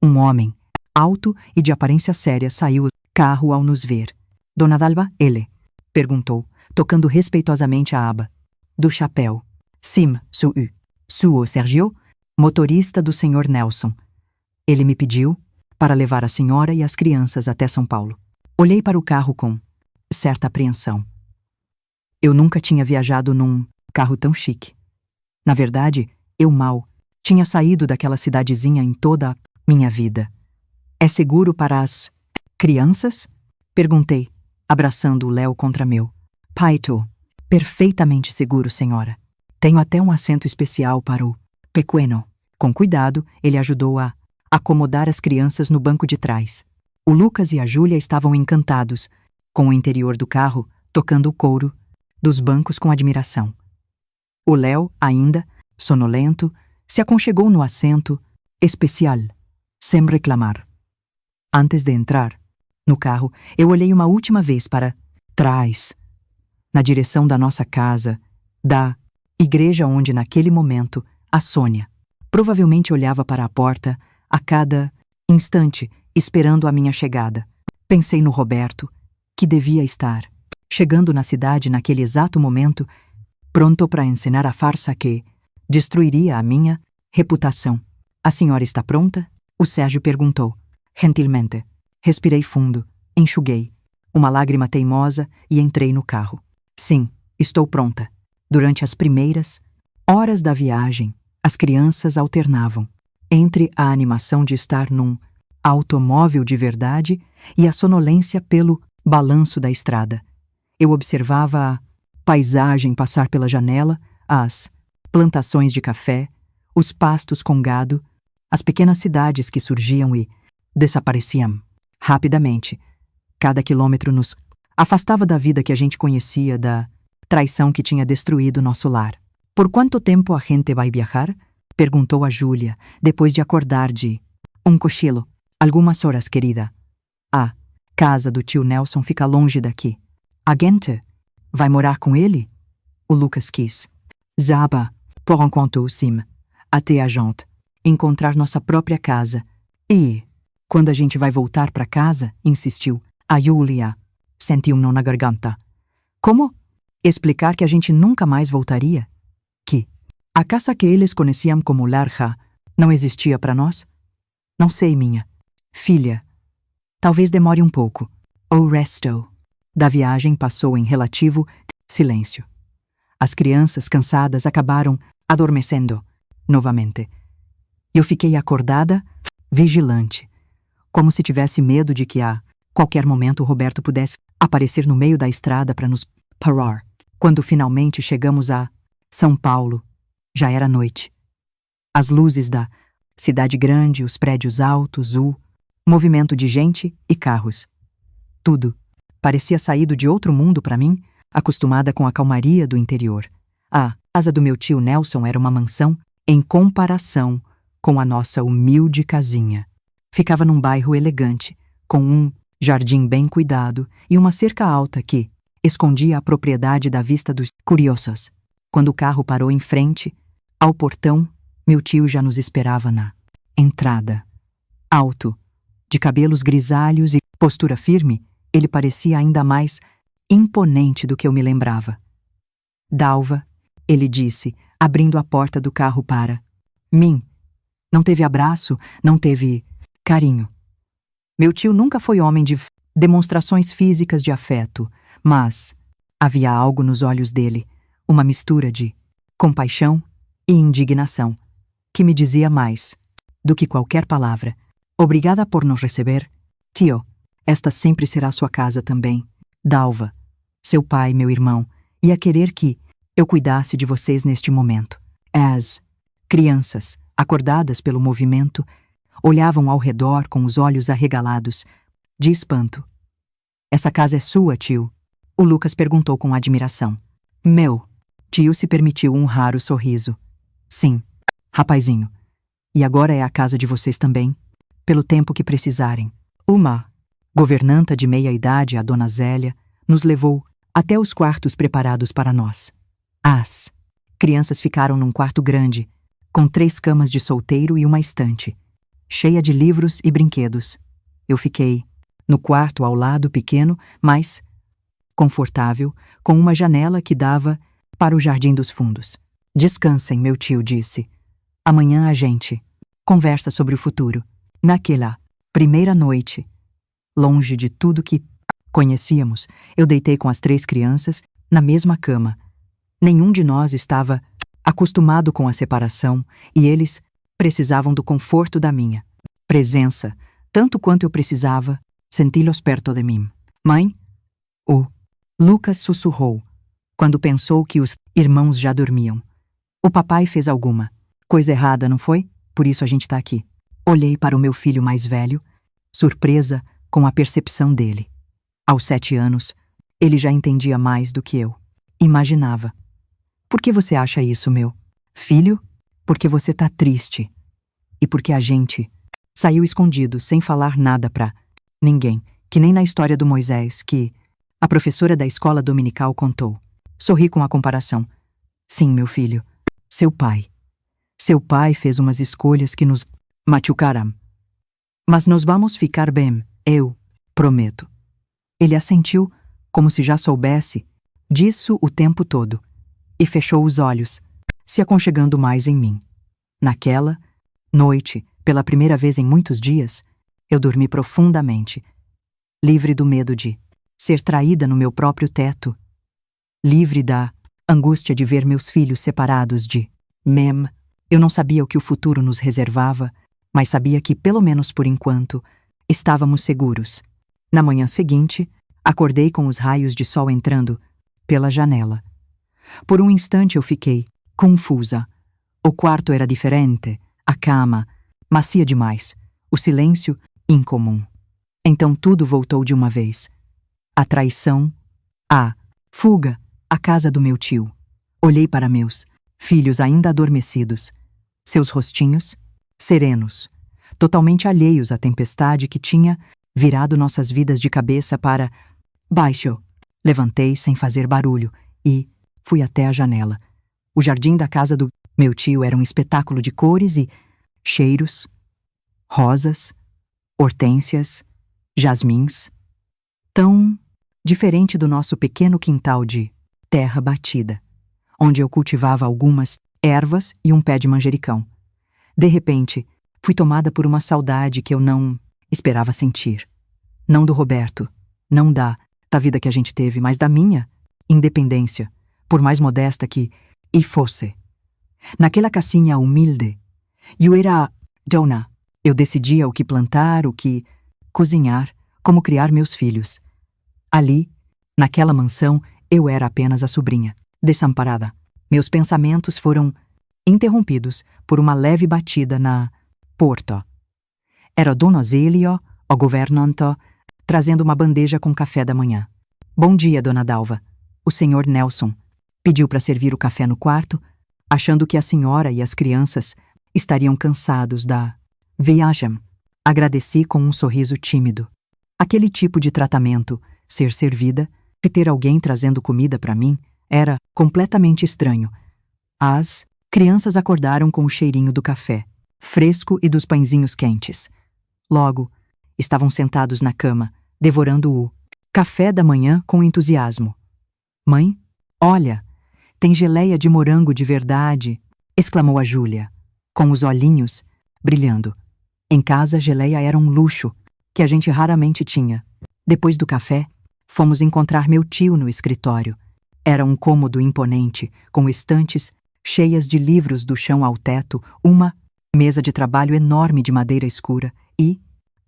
Um homem, alto e de aparência séria, saiu do carro ao nos ver. Dona Dalva, ele perguntou, tocando respeitosamente a aba do chapéu. Sim, sou o Sergio, motorista do Sr. Nelson. Ele me pediu para levar a senhora e as crianças até São Paulo. Olhei para o carro com certa apreensão. Eu nunca tinha viajado num carro tão chique. Na verdade, eu mal tinha saído daquela cidadezinha em toda a minha vida. É seguro para as crianças? Perguntei, abraçando o Léo contra meu peito. Perfeitamente seguro, senhora. Tenho até um assento especial para o pequeno. Com cuidado, ele ajudou a acomodar as crianças no banco de trás. O Lucas e a Júlia estavam encantados com o interior do carro, tocando o couro dos bancos com admiração. O Léo, ainda sonolento, se aconchegou no assento especial, sem reclamar. Antes de entrar no carro, eu olhei uma última vez para trás, na direção da nossa casa, da igreja onde naquele momento a Sônia provavelmente olhava para a porta a cada instante, esperando a minha chegada. Pensei no Roberto, que devia estar chegando na cidade naquele exato momento, pronto para encenar a farsa que destruiria a minha reputação. A senhora está pronta? O Sérgio perguntou. Gentilmente. Respirei fundo, enxuguei uma lágrima teimosa e entrei no carro. Sim, estou pronta. Durante as primeiras horas da viagem, as crianças alternavam entre a animação de estar num automóvel de verdade e a sonolência pelo balanço da estrada. Eu observava a paisagem passar pela janela, as plantações de café, os pastos com gado, as pequenas cidades que surgiam e desapareciam rapidamente. Cada quilômetro nos afastava da vida que a gente conhecia, da traição que tinha destruído nosso lar. Por quanto tempo a gente vai viajar? Perguntou a Júlia, depois de acordar de um cochilo. Algumas horas, querida. A casa do tio Nelson fica longe daqui. A gente vai morar com ele? O Lucas quis. Zaba, por enquanto sim, até a gente encontrar nossa própria casa. E quando a gente vai voltar para casa? Insistiu. A Júlia sentiu um nó na garganta. Como? Explicar que a gente nunca mais voltaria? Que a casa que eles conheciam como Larja não existia para nós? Não sei, minha filha. Talvez demore um pouco. O resto da viagem passou em relativo silêncio. As crianças cansadas acabaram adormecendo novamente. Eu fiquei acordada, vigilante, como se tivesse medo de que a qualquer momento o Roberto pudesse aparecer no meio da estrada para nos parar. Quando finalmente chegamos a São Paulo, já era noite. As luzes da cidade grande, os prédios altos, o movimento de gente e carros. Tudo parecia saído de outro mundo para mim, acostumada com a calmaria do interior. A casa do meu tio Nelson era uma mansão em comparação com a nossa humilde casinha. Ficava num bairro elegante, com um jardim bem cuidado e uma cerca alta que escondia a propriedade da vista dos curiosos. Quando o carro parou em frente ao portão, meu tio já nos esperava na entrada. Alto, de cabelos grisalhos e postura firme, ele parecia ainda mais imponente do que eu me lembrava. Dalva, ele disse, abrindo a porta do carro para mim. Não teve abraço, não teve carinho. Meu tio nunca foi homem de demonstrações físicas de afeto, mas havia algo nos olhos dele, uma mistura de compaixão e indignação, que me dizia mais do que qualquer palavra. Obrigada por nos receber, tio. Esta sempre será sua casa também. Dalva, seu pai, meu irmão, ia querer que eu cuidasse de vocês neste momento. As crianças, acordadas pelo movimento, olhavam ao redor com os olhos arregalados, de espanto. Essa casa é sua, tio? O Lucas perguntou com admiração. Meu. Tio se permitiu um raro sorriso. Sim, rapazinho. E agora é a casa de vocês também, pelo tempo que precisarem. Uma governanta de meia-idade, a dona Zélia, nos levou até os quartos preparados para nós. As crianças ficaram num quarto grande, com 3 camas de solteiro e uma estante, cheia de livros e brinquedos. Eu fiquei no quarto ao lado pequeno, mas confortável, com uma janela que dava para o jardim dos fundos. Descansem, meu tio disse. Amanhã a gente conversa sobre o futuro. Naquela primeira noite, longe de tudo que conhecíamos, eu deitei com as 3 crianças na mesma cama. Nenhum de nós estava acostumado com a separação e eles precisavam do conforto da minha presença, tanto quanto eu precisava senti-los perto de mim. Mãe? O Lucas sussurrou, quando pensou que os irmãos já dormiam. O papai fez alguma coisa errada, não foi? Por isso a gente está aqui. Olhei para o meu filho mais velho, surpresa com a percepção dele. Aos 7 anos, ele já entendia mais do que eu imaginava. Por que você acha isso, meu filho? Porque você tá triste. E porque a gente saiu escondido, sem falar nada pra ninguém, que nem na história do Moisés, que a professora da escola dominical contou. Sorri com a comparação. Sim, meu filho. Seu pai. Seu pai fez umas escolhas que nos machucaram. Mas nós vamos ficar bem, eu prometo. Ele assentiu, como se já soubesse disso o tempo todo. e fechou os olhos, se aconchegando mais em mim. Naquela noite, pela primeira vez em muitos dias, eu dormi profundamente, livre do medo de ser traída no meu próprio teto, livre da angústia de ver meus filhos separados de Mem. Eu não sabia o que o futuro nos reservava, mas sabia que, pelo menos por enquanto, estávamos seguros. Na manhã seguinte, acordei com os raios de sol entrando pela janela. Por um instante eu fiquei confusa. O quarto era diferente, a cama macia demais, o silêncio incomum. Então tudo voltou de uma vez. A traição, a fuga, a casa do meu tio. Olhei para meus filhos ainda adormecidos, seus rostinhos serenos, totalmente alheios à tempestade que tinha virado nossas vidas de cabeça para baixo. Levantei sem fazer barulho e fui até a janela. O jardim da casa do meu tio era um espetáculo de cores e cheiros, rosas, hortênsias, jasmins, tão diferente do nosso pequeno quintal de terra batida, onde eu cultivava algumas ervas e um pé de manjericão. De repente, fui tomada por uma saudade que eu não esperava sentir. Não do Roberto, não da vida que a gente teve, mas da minha independência, por mais modesta que fosse. Naquela casinha humilde, eu era dona. Eu decidia o que plantar, o que cozinhar, como criar meus filhos. Ali, naquela mansão, eu era apenas a sobrinha, desamparada. Meus pensamentos foram interrompidos por uma leve batida na porta. Era Dona Zélio, o governante, trazendo uma bandeja com café da manhã. Bom dia, Dona Dalva. O senhor Nelson pediu para servir o café no quarto, achando que a senhora e as crianças estariam cansados da viagem. Agradeci com um sorriso tímido. Aquele tipo de tratamento, ser servida, e ter alguém trazendo comida para mim, era completamente estranho. As crianças acordaram com o cheirinho do café, fresco e dos pãezinhos quentes. Logo, estavam sentados na cama, devorando o café da manhã com entusiasmo. Mãe, olha, tem geleia de morango de verdade, exclamou a Júlia, com os olhinhos brilhando. Em casa, geleia era um luxo que a gente raramente tinha. Depois do café, fomos encontrar meu tio no escritório. Era um cômodo imponente, com estantes cheias de livros do chão ao teto, uma mesa de trabalho enorme de madeira escura e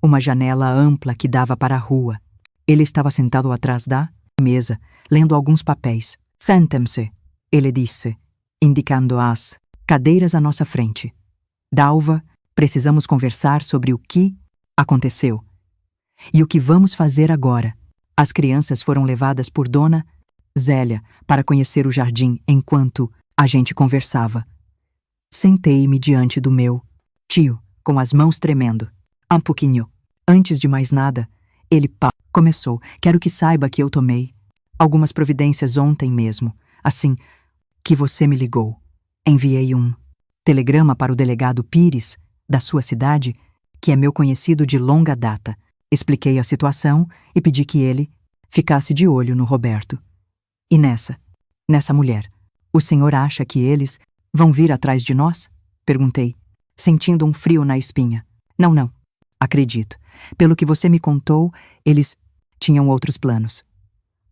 uma janela ampla que dava para a rua. Ele estava sentado atrás da mesa, lendo alguns papéis. Sentem-se, ele disse, indicando as cadeiras à nossa frente. Dalva, precisamos conversar sobre o que aconteceu. E o que vamos fazer agora? As crianças foram levadas por Dona Zélia para conhecer o jardim enquanto a gente conversava. Sentei-me diante do meu tio, com as mãos tremendo. Um pouquinho. Antes de mais nada, ele começou. Quero que saiba que eu tomei algumas providências ontem mesmo, assim que você me ligou. Enviei um telegrama para o delegado Pires, da sua cidade, que é meu conhecido de longa data. Expliquei a situação e pedi que ele ficasse de olho no Roberto. E nessa mulher, o senhor acha que eles vão vir atrás de nós? Perguntei, sentindo um frio na espinha. Não. Acredito. Pelo que você me contou, eles tinham outros planos.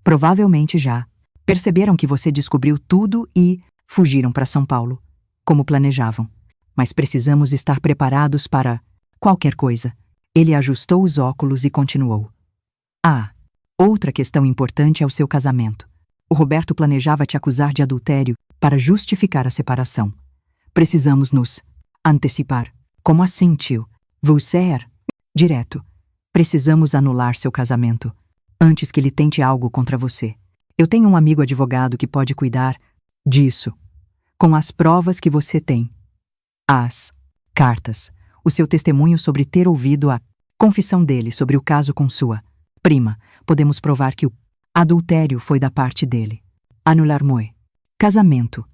Provavelmente já perceberam que você descobriu tudo e fugiram para São Paulo, como planejavam. Mas precisamos estar preparados para qualquer coisa. Ele ajustou os óculos e continuou. Outra questão importante é o seu casamento. O Roberto planejava te acusar de adultério para justificar a separação. Precisamos nos antecipar. Como assim, tio? Você é direto. Precisamos anular seu casamento antes que ele tente algo contra você. Eu tenho um amigo advogado que pode cuidar disso. Com as provas que você tem. As cartas. O seu testemunho sobre ter ouvido a confissão dele sobre o caso com sua prima. Podemos provar que o adultério foi da parte dele. Anular moe. Casamento.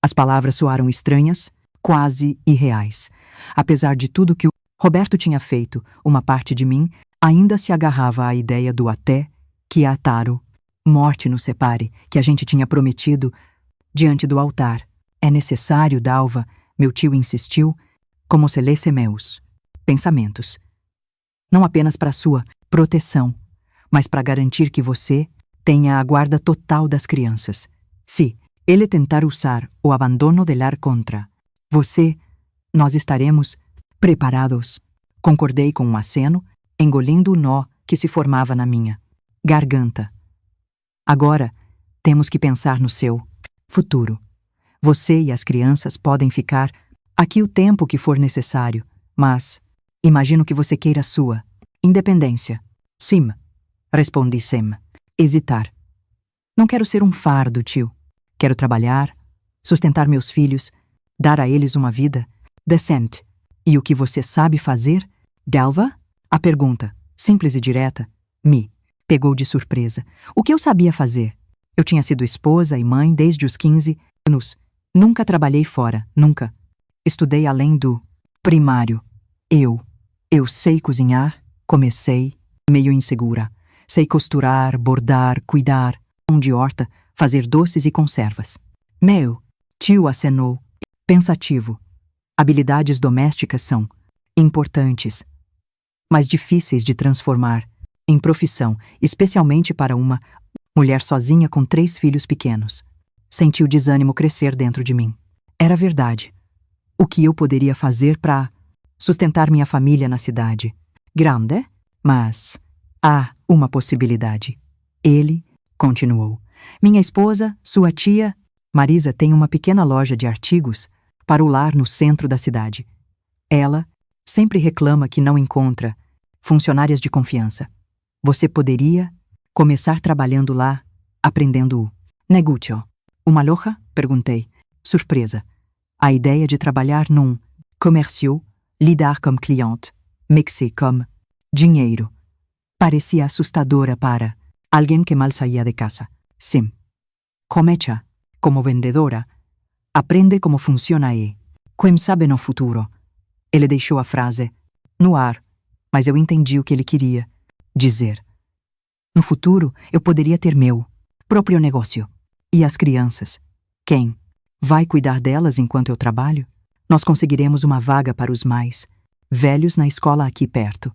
As palavras soaram estranhas, quase irreais. Apesar de tudo que o Roberto tinha feito, uma parte de mim ainda se agarrava à ideia do até que a Taro, morte nos separe, que a gente tinha prometido diante do altar. É necessário, Dalva, meu tio insistiu, como se lesse meus pensamentos. Não apenas para sua proteção, mas para garantir que você tenha a guarda total das crianças. Se ele tentar usar o abandono do lar contra você, nós estaremos preparados. Concordei com um aceno, engolindo o nó que se formava na minha garganta. Agora, temos que pensar no seu futuro. Você e as crianças podem ficar aqui o tempo que for necessário, mas imagino que você queira sua independência. Sim, respondi sem hesitar. Não quero ser um fardo, tio. Quero trabalhar, sustentar meus filhos, dar a eles uma vida decente. E o que você sabe fazer, Dalva? A pergunta, simples e direta, me pegou de surpresa. O que eu sabia fazer? Eu tinha sido esposa e mãe desde os 15 anos. Nunca trabalhei fora, nunca. Estudei além do primário. Eu sei cozinhar, comecei, meio insegura. Sei costurar, bordar, cuidar, de horta, fazer doces e conservas. Meu tio acenou, pensativo. Habilidades domésticas são importantes, mas difíceis de transformar em profissão, especialmente para uma mulher sozinha com 3 filhos pequenos. Senti o desânimo crescer dentro de mim. Era verdade. O que eu poderia fazer para sustentar minha família na cidade? Grande, mas há uma possibilidade. Ele continuou. Minha esposa, sua tia, Marisa, tem uma pequena loja de artigos para o lar no centro da cidade. Ela sempre reclama que não encontra funcionárias de confiança. Você poderia começar trabalhando lá, aprendendo o negócio. Uma loja? Perguntei, surpresa. A ideia de trabalhar num comércio, lidar com cliente, mexer com dinheiro, parecia assustadora para alguém que mal saía de casa. Sim. Começa como vendedora, aprende como funciona e quem sabe no futuro. Ele deixou a frase no ar, mas eu entendi o que ele queria dizer. No futuro, eu poderia ter meu próprio negócio. E as crianças? Quem vai cuidar delas enquanto eu trabalho? Nós conseguiremos uma vaga para os mais velhos na escola aqui perto.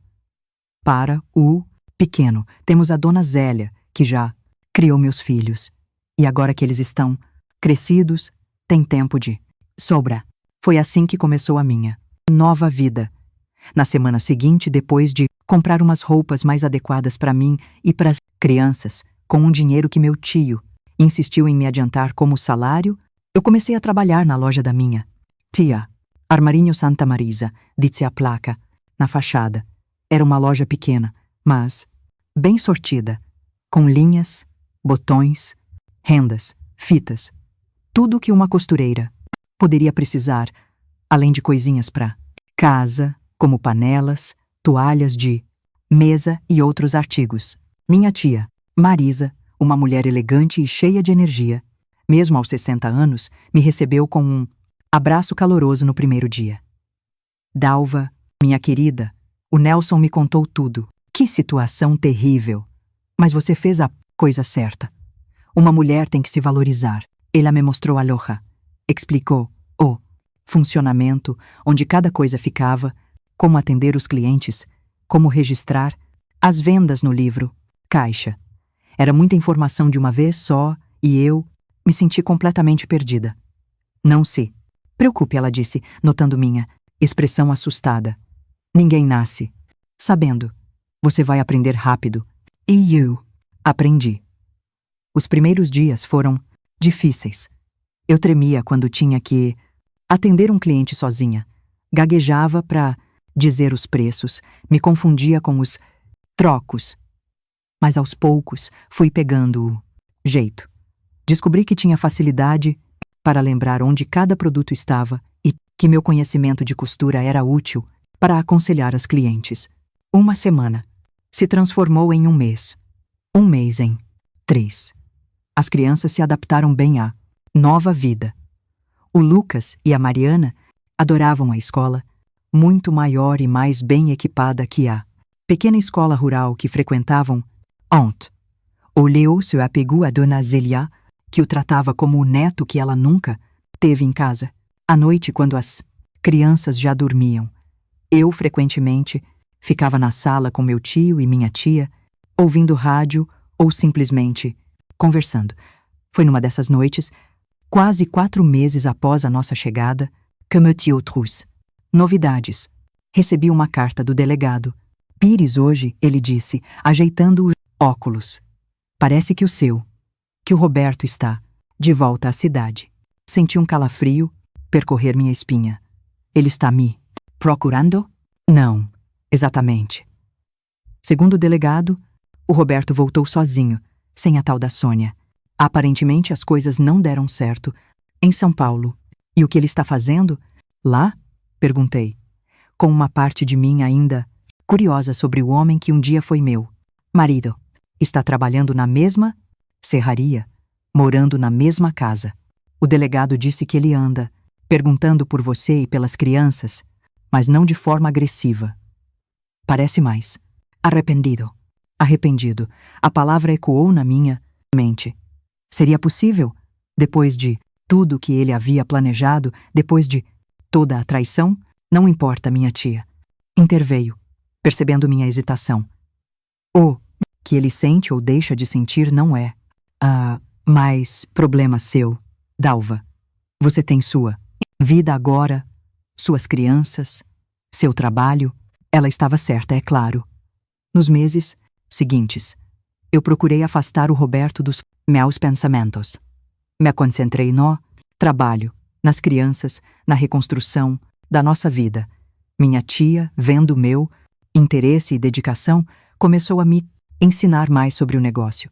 Para o pequeno, temos a dona Zélia, que já criou meus filhos. E agora que eles estão crescidos, tem tempo de sobra. Foi assim que começou a minha nova vida. Na semana seguinte, depois de comprar umas roupas mais adequadas para mim e para as crianças, com um dinheiro que meu tio insistiu em me adiantar como salário, eu comecei a trabalhar na loja da minha tia. Armarinho Santa Marisa, disse a placa, na fachada. Era uma loja pequena, mas bem sortida, com linhas, botões, rendas, fitas, tudo o que uma costureira poderia precisar, além de coisinhas para casa, como panelas, toalhas de mesa e outros artigos. Minha tia, Marisa, uma mulher elegante e cheia de energia, mesmo aos 60 anos, me recebeu com um abraço caloroso no primeiro dia. Dalva, minha querida, o Nelson me contou tudo. Que situação terrível. Mas você fez a coisa certa. Uma mulher tem que se valorizar. Ela me mostrou a loja. Explicou o funcionamento, onde cada coisa ficava, como atender os clientes, como registrar as vendas no livro, caixa. Era muita informação de uma vez só e eu me senti completamente perdida. Não se preocupe, ela disse, notando minha expressão assustada. Ninguém nasce sabendo. Você vai aprender rápido. E eu aprendi. Os primeiros dias foram difíceis. Eu tremia quando tinha que atender um cliente sozinha. Gaguejava para dizer os preços, me confundia com os trocos. Mas aos poucos fui pegando o jeito. Descobri que tinha facilidade para lembrar onde cada produto estava e que meu conhecimento de costura era útil para aconselhar as clientes. Uma semana se transformou em um mês em 3. As crianças se adaptaram bem à nova vida. O Lucas e a Mariana adoravam a escola, muito maior e mais bem equipada que a pequena escola rural que frequentavam antes. O Leo se apegou a Dona Zélia que o tratava como o neto que ela nunca teve em casa. À noite, quando as crianças já dormiam, eu, frequentemente, ficava na sala com meu tio e minha tia, ouvindo rádio ou simplesmente conversando. Foi numa dessas noites, quase 4 meses após a nossa chegada, que me tio trouxe novidades. Recebi uma carta do delegado. Pires hoje, ele disse, ajeitando os óculos. Parece que o Roberto está de volta à cidade. Senti um calafrio percorrer minha espinha. Ele está me procurando? Não, exatamente. Segundo o delegado, o Roberto voltou sozinho, sem a tal da Sônia. Aparentemente as coisas não deram certo em São Paulo. E o que ele está fazendo lá? Perguntei, com uma parte de mim ainda curiosa sobre o homem que um dia foi meu marido. Está trabalhando na mesma serraria, morando na mesma casa. O delegado disse que ele anda perguntando por você e pelas crianças, mas não de forma agressiva. Parece mais arrependido. Arrependido. A palavra ecoou na minha mente. Seria possível, depois de tudo que ele havia planejado, depois de toda a traição? Não importa, minha tia. Interveio, percebendo minha hesitação. O que ele sente ou deixa de sentir não é mais problema seu, Dalva. Você tem sua vida agora, suas crianças, seu trabalho. Ela estava certa, é claro. Nos meses seguintes, eu procurei afastar o Roberto dos meus pensamentos. Me concentrei no trabalho, nas crianças, na reconstrução da nossa vida. Minha tia, vendo meu interesse e dedicação, começou a me ensinar mais sobre o negócio.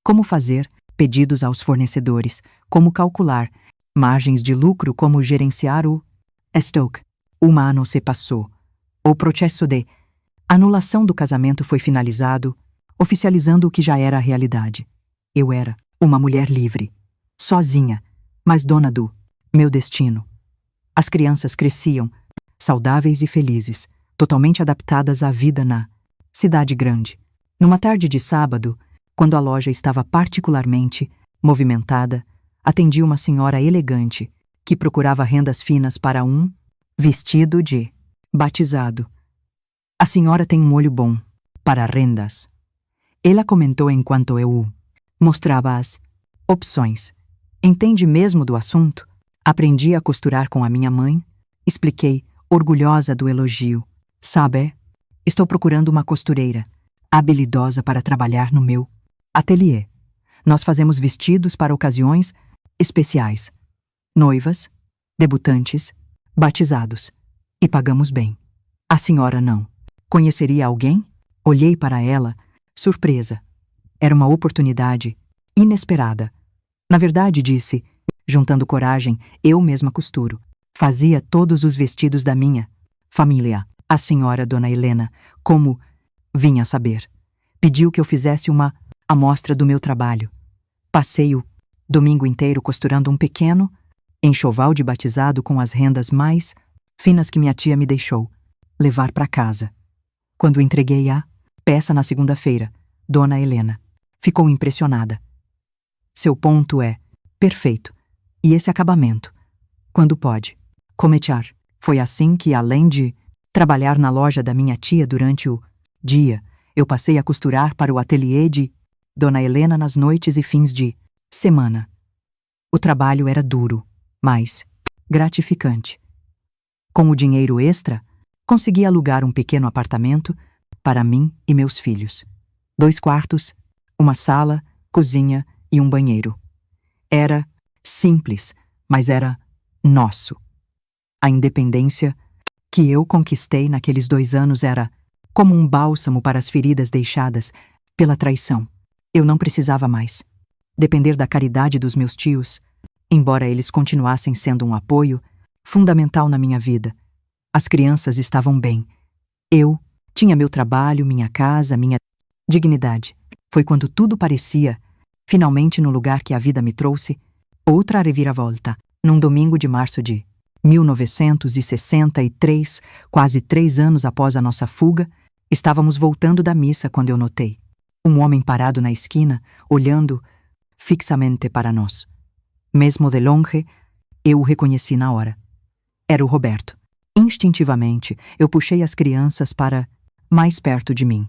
Como fazer pedidos aos fornecedores, como calcular margens de lucro, como gerenciar o estoque. Um ano se passou. O processo de anulação do casamento foi finalizado, oficializando o que já era a realidade. Eu era uma mulher livre, sozinha, mas dona do meu destino. As crianças cresciam, saudáveis e felizes, totalmente adaptadas à vida na cidade grande. Numa tarde de sábado, quando a loja estava particularmente movimentada, atendi uma senhora elegante que procurava rendas finas para um vestido de batizado. A senhora tem um olho bom para rendas. Ela comentou enquanto eu mostrava as opções. Entende mesmo do assunto? Aprendi a costurar com a minha mãe. Expliquei, orgulhosa do elogio. Sabe, estou procurando uma costureira habilidosa para trabalhar no meu ateliê. Nós fazemos vestidos para ocasiões especiais. Noivas, debutantes, batizados. E pagamos bem. A senhora não conheceria alguém? Olhei para ela, surpresa. Era uma oportunidade inesperada. Na verdade, disse, juntando coragem, eu mesma costuro. Fazia todos os vestidos da minha família. A senhora Dona Helena, como vinha saber, pediu que eu fizesse uma amostra do meu trabalho. Passei o domingo inteiro costurando um pequeno enxoval de batizado com as rendas mais finas que minha tia me deixou levar para casa. Quando entreguei a peça na segunda-feira, Dona Helena ficou impressionada. Seu ponto é perfeito. E esse acabamento, quando pode começar. Foi assim que, além de trabalhar na loja da minha tia durante o dia, eu passei a costurar para o ateliê de Dona Helena nas noites e fins de semana. O trabalho era duro, mas gratificante. Com o dinheiro extra, consegui alugar um pequeno apartamento para mim e meus filhos. 2 quartos, uma sala, cozinha e um banheiro. Era simples, mas era nosso. A independência que eu conquistei naqueles 2 anos era como um bálsamo para as feridas deixadas pela traição. Eu não precisava mais depender da caridade dos meus tios, embora eles continuassem sendo um apoio fundamental na minha vida. As crianças estavam bem. Eu tinha meu trabalho, minha casa, minha dignidade. Foi quando tudo parecia, finalmente no lugar que a vida me trouxe, outra reviravolta. Num domingo de março de 1963, quase 3 anos após a nossa fuga, estávamos voltando da missa quando eu notei um homem parado na esquina, olhando fixamente para nós. Mesmo de longe, eu o reconheci na hora. Era o Roberto. Instintivamente, eu puxei as crianças para mais perto de mim.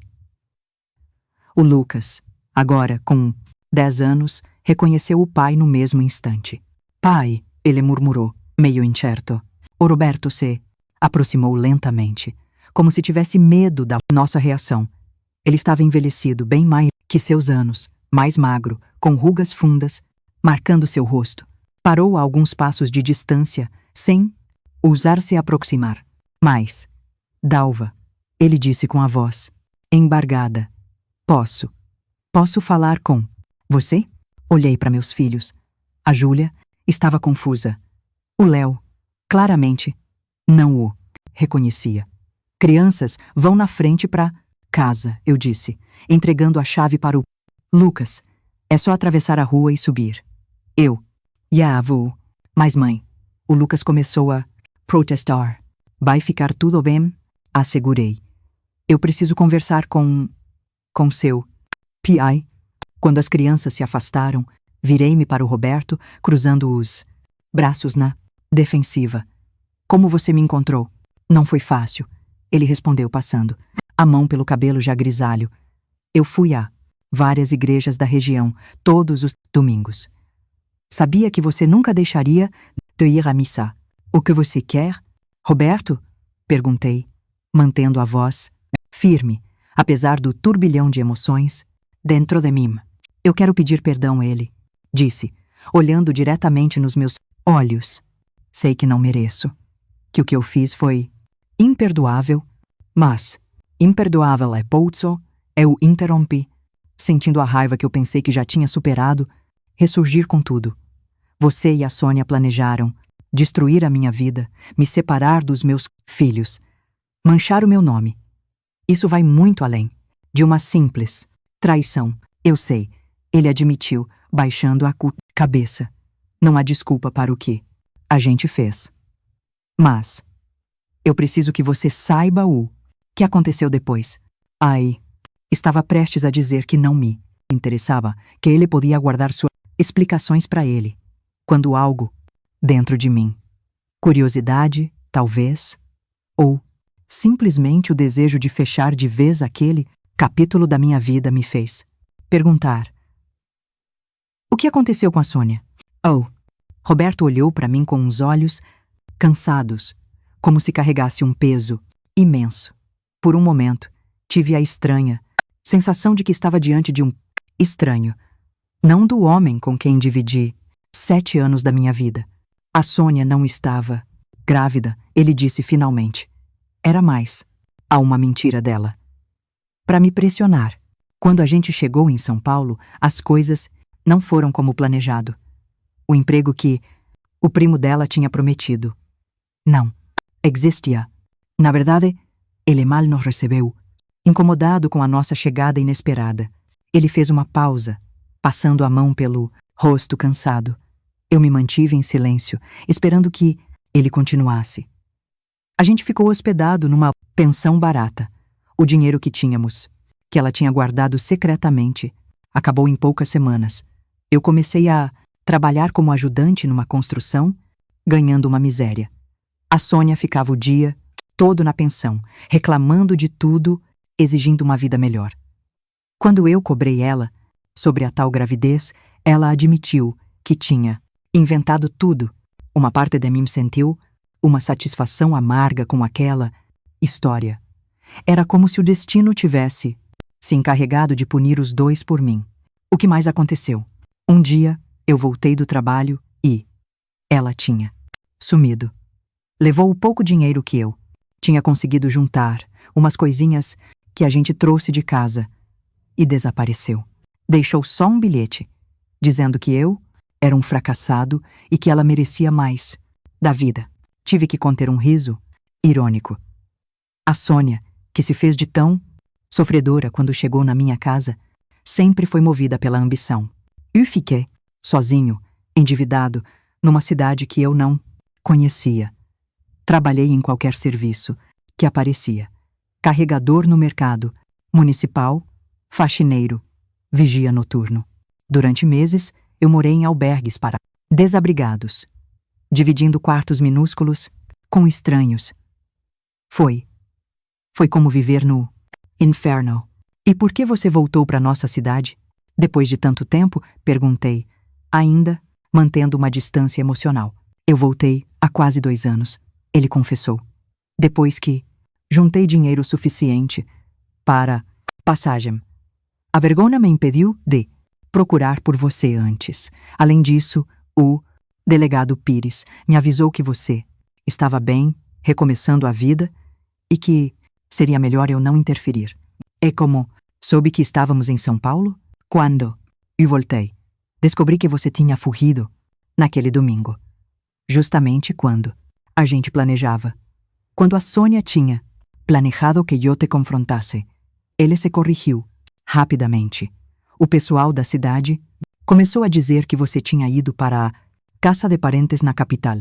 O Lucas, agora com 10 anos, reconheceu o pai no mesmo instante. Pai, ele murmurou, meio incerto. O Roberto se aproximou lentamente, como se tivesse medo da nossa reação. Ele estava envelhecido bem mais que seus anos, mais magro, com rugas fundas, marcando seu rosto. Parou a alguns passos de distância, sem ousar se aproximar. Mas, Dalva, ele disse com a voz embargada. Posso falar com você? Olhei para meus filhos. A Júlia estava confusa. O Léo, claramente, não o reconhecia. Crianças, vão na frente para casa, eu disse, entregando a chave para o Lucas. É só atravessar a rua e subir. Eu. Vou. Mas mãe, o Lucas começou a protestar. Vai ficar tudo bem? Assegurei. Eu preciso conversar com seu pai. Quando as crianças se afastaram, virei-me para o Roberto, cruzando os braços na defensiva. Como você me encontrou? Não foi fácil, ele respondeu passando a mão pelo cabelo já grisalho. Eu fui a várias igrejas da região, todos os domingos. Sabia que você nunca deixaria de ir à missa. O que você quer? Roberto? Perguntei, mantendo a voz firme, apesar do turbilhão de emoções dentro de mim. Eu quero pedir perdão a ele, disse, olhando diretamente nos meus olhos. Sei que não mereço, que o que eu fiz foi imperdoável, mas imperdoável é pouco. Eu interrompi, sentindo a raiva que eu pensei que já tinha superado, ressurgir com tudo. Você e a Sônia planejaram destruir a minha vida, me separar dos meus filhos, manchar o meu nome. Isso vai muito além de uma simples traição. Eu sei, ele admitiu, baixando a cabeça. Não há desculpa para o que a gente fez. Mas eu preciso que você saiba o que aconteceu depois. Estava prestes a dizer que não me interessava, que ele podia guardar suas explicações para ele, quando algo dentro de mim, curiosidade, talvez, ou simplesmente o desejo de fechar de vez aquele capítulo da minha vida me fez perguntar: o que aconteceu com a Sônia? Roberto olhou para mim com os olhos cansados, como se carregasse um peso imenso. Por um momento, tive a estranha sensação de que estava diante de um estranho, não do homem com quem dividi 7 anos da minha vida. A Sônia não estava grávida, ele disse finalmente. Era mais a uma mentira dela. Para me pressionar. Quando a gente chegou em São Paulo, as coisas não foram como planejado. O emprego que o primo dela tinha prometido não existia. Na verdade, ele mal nos recebeu. Incomodado com a nossa chegada inesperada, ele fez uma pausa, passando a mão pelo rosto cansado. Eu me mantive em silêncio, esperando que ele continuasse. A gente ficou hospedado numa pensão barata. O dinheiro que tínhamos, que ela tinha guardado secretamente, acabou em poucas semanas. Eu comecei a trabalhar como ajudante numa construção, ganhando uma miséria. A Sônia ficava o dia todo na pensão, reclamando de tudo, exigindo uma vida melhor. Quando eu cobrei ela sobre a tal gravidez, ela admitiu que tinha inventado tudo. Uma parte de mim sentiu uma satisfação amarga com aquela história. Era como se o destino tivesse se encarregado de punir os dois por mim. O que mais aconteceu? Um dia, eu voltei do trabalho e ela tinha sumido. Levou o pouco dinheiro que eu tinha conseguido juntar, umas coisinhas que a gente trouxe de casa, e desapareceu. Deixou só um bilhete, dizendo que eu era um fracassado e que ela merecia mais da vida. Tive que conter um riso irônico. A Sônia, que se fez de tão sofredora quando chegou na minha casa, sempre foi movida pela ambição. Eu fiquei sozinho, endividado, numa cidade que eu não conhecia. Trabalhei em qualquer serviço que aparecia. Carregador no mercado, municipal, faxineiro, vigia noturno. Durante meses, eu morei em albergues para desabrigados, dividindo quartos minúsculos com estranhos. Foi como viver no inferno. E por que você voltou para nossa cidade? Depois de tanto tempo, perguntei, ainda mantendo uma distância emocional. Eu voltei há quase 2 anos, ele confessou. Depois que juntei dinheiro suficiente para passagem. A vergonha me impediu de procurar por você antes. Além disso, o delegado Pires me avisou que você estava bem, recomeçando a vida, e que seria melhor eu não interferir. É como soube que estávamos em São Paulo? Quando eu voltei, descobri que você tinha fugido naquele domingo. Justamente quando a gente planejava. Quando a Sônia tinha planejado que eu te confrontasse, ele se corrigiu rapidamente. O pessoal da cidade começou a dizer que você tinha ido para a casa de parentes na capital.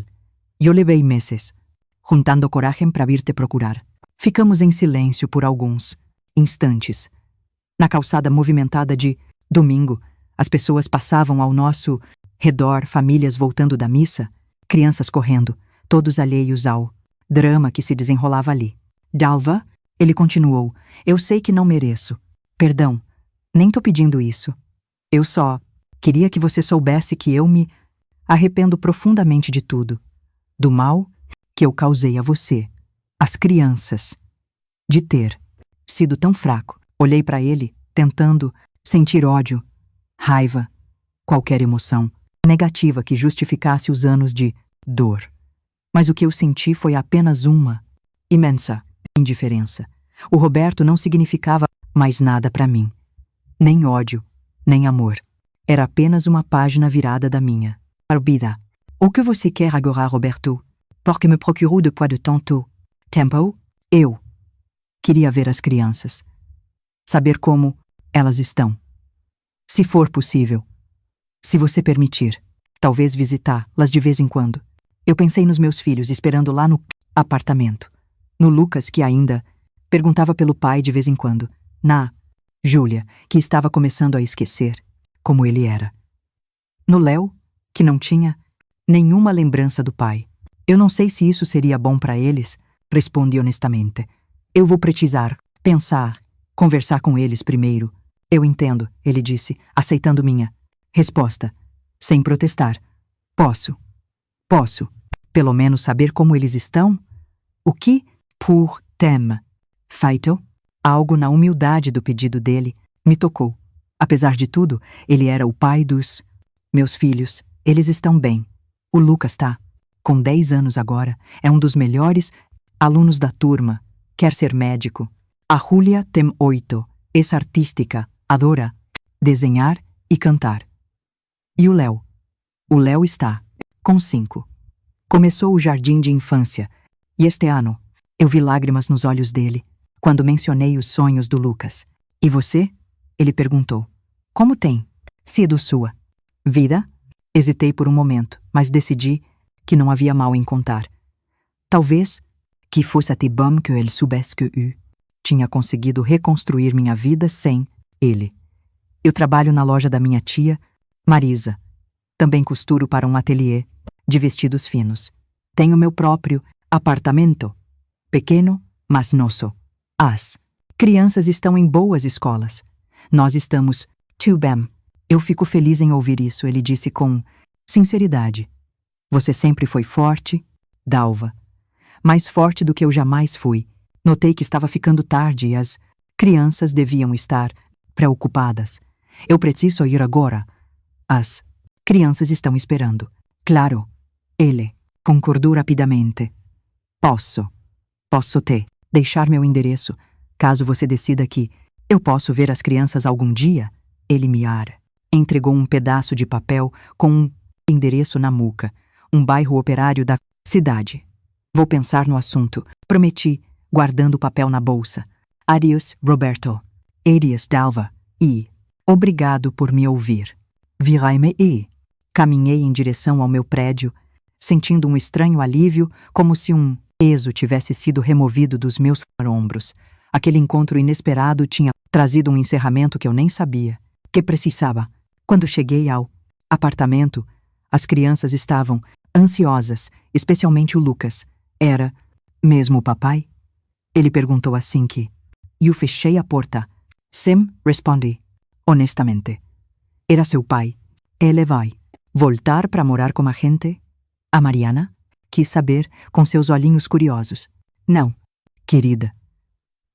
Eu levei meses, juntando coragem para vir te procurar. Ficamos em silêncio por alguns instantes. Na calçada movimentada de domingo, as pessoas passavam ao nosso redor, famílias voltando da missa, crianças correndo, todos alheios ao drama que se desenrolava ali. Dalva, ele continuou, eu sei que não mereço. Perdão, nem tô pedindo isso. Eu só queria que você soubesse que eu me arrependo profundamente de tudo. Do mal que eu causei a você, às crianças, de ter sido tão fraco. Olhei para ele, tentando sentir ódio, raiva, qualquer emoção negativa que justificasse os anos de dor. Mas o que eu senti foi apenas uma imensa indiferença. O Roberto não significava mais nada para mim. Nem ódio, nem amor. Era apenas uma página virada da minha vida. O que você quer agora, Roberto? Porque me procurou depois de tanto tempo? Eu queria ver as crianças. Saber como elas estão. Se for possível. Se você permitir. Talvez visitá-las de vez em quando. Eu pensei nos meus filhos esperando lá no apartamento. No Lucas, que ainda perguntava pelo pai de vez em quando. Na Júlia, que estava começando a esquecer como ele era. No Léo, que não tinha nenhuma lembrança do pai. Eu não sei se isso seria bom para eles, respondi honestamente. Eu vou precisar pensar, conversar com eles primeiro. Eu entendo, ele disse, aceitando minha resposta, sem protestar. Posso, pelo menos saber como eles estão? O que, por tem feito? Algo na humildade do pedido dele me tocou. Apesar de tudo, ele era o pai dos meus filhos. Eles estão bem. O Lucas tá com 10 anos agora. É um dos melhores alunos da turma. Quer ser médico. A Júlia tem 8. É artística. Adora desenhar e cantar. E o Léo? O Léo está com 5. Começou o jardim de infância. E este ano, eu vi lágrimas nos olhos dele quando mencionei os sonhos do Lucas. E você? Ele perguntou. Como tem sido sua vida? Hesitei por um momento, mas decidi que não havia mal em contar. Talvez que fosse até bom que ele soubesse que eu tinha conseguido reconstruir minha vida sem ele. Eu trabalho na loja da minha tia, Marisa. Também costuro para um ateliê de vestidos finos. Tenho meu próprio apartamento. Pequeno, mas nosso. As crianças estão em boas escolas. Nós estamos too bem. Eu fico feliz em ouvir isso, ele disse com sinceridade. Você sempre foi forte, Dalva. Mais forte do que eu jamais fui. Notei que estava ficando tarde e as crianças deviam estar preocupadas. Eu preciso ir agora. As crianças estão esperando. Claro. Ele concordou rapidamente. Posso te deixar meu endereço, caso você decida que eu posso ver as crianças algum dia? Ele me entregou um pedaço de papel com um endereço na Muca, um bairro operário da cidade. Vou pensar no assunto, prometi, guardando o papel na bolsa. Adiós, Roberto. Adiós, Dalva. E obrigado por me ouvir. Virei-me e caminhei em direção ao meu prédio, sentindo um estranho alívio, como se um peso tivesse sido removido dos meus ombros. Aquele encontro inesperado tinha trazido um encerramento que eu nem sabia que precisava. Quando cheguei ao apartamento, as crianças estavam ansiosas, especialmente o Lucas. Era mesmo o papai? Ele perguntou assim que eu fechei a porta. Sim, respondi, honestamente. Era seu pai. Ele vai voltar para morar com a gente? A Mariana quis saber com seus olhinhos curiosos. Não, querida.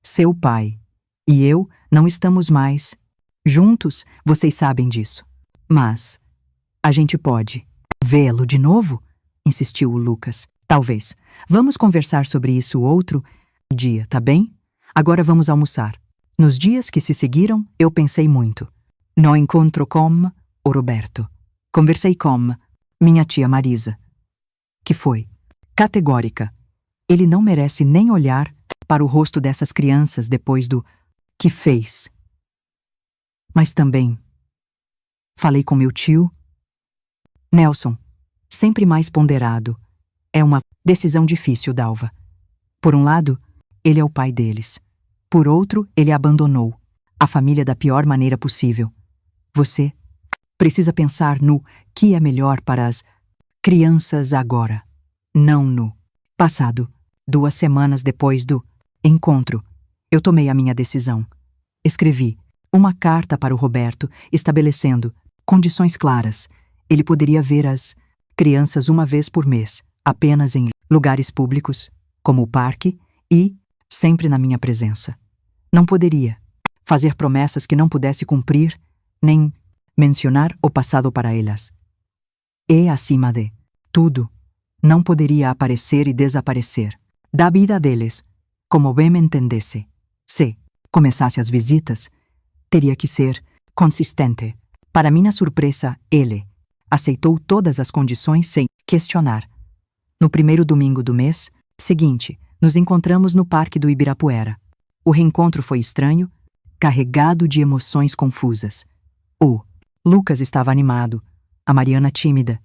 Seu pai e eu não estamos mais juntos, vocês sabem disso. Mas a gente pode vê-lo de novo? Insistiu o Lucas. Talvez. Vamos conversar sobre isso outro dia, tá bem? Agora vamos almoçar. Nos dias que se seguiram, eu pensei muito. No encontro com o Roberto. Conversei com minha tia Marisa, que foi categórica. Ele não merece nem olhar para o rosto dessas crianças depois do que fez. Mas também falei com meu tio Nelson, sempre mais ponderado. É uma decisão difícil, Dalva. Por um lado, ele é o pai deles. Por outro, ele abandonou a família da pior maneira possível. Você precisa pensar no que é melhor para as crianças agora, não no passado. 2 semanas depois do encontro, eu tomei a minha decisão. Escrevi uma carta para o Roberto estabelecendo condições claras. Ele poderia ver as crianças uma vez por mês, apenas em lugares públicos, como o parque, e sempre na minha presença. Não poderia fazer promessas que não pudesse cumprir, nem mencionar o passado para elas. E, acima de tudo, não poderia aparecer e desaparecer da vida deles, como bem me entendesse. Se começasse as visitas, teria que ser consistente. Para minha surpresa, ele aceitou todas as condições sem questionar. No primeiro domingo do mês seguinte, nos encontramos no Parque do Ibirapuera. O reencontro foi estranho, carregado de emoções confusas. O Lucas estava animado, a Mariana tímida,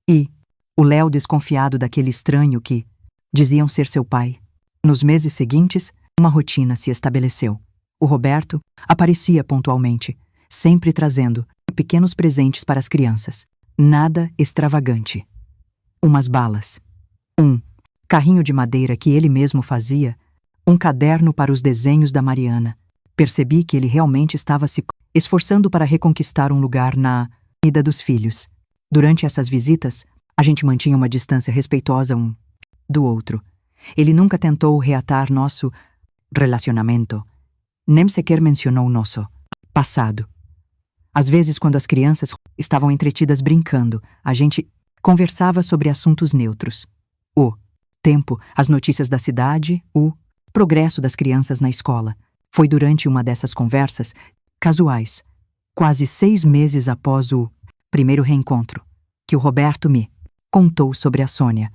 e o Léo desconfiado daquele estranho que diziam ser seu pai. Nos meses seguintes, uma rotina se estabeleceu. O Roberto aparecia pontualmente, sempre trazendo pequenos presentes para as crianças. Nada extravagante. Umas balas. Um carrinho de madeira que ele mesmo fazia. Um caderno para os desenhos da Mariana. Percebi que ele realmente estava se esforçando para reconquistar um lugar na vida dos filhos. Durante essas visitas, a gente mantinha uma distância respeitosa um do outro. Ele nunca tentou reatar nosso relacionamento, nem sequer mencionou nosso passado. Às vezes, quando as crianças estavam entretidas brincando, a gente conversava sobre assuntos neutros. O tempo, as notícias da cidade, o progresso das crianças na escola. Foi durante uma dessas conversas casuais, quase 6 meses após o primeiro reencontro, que o Roberto me contou sobre a Sônia.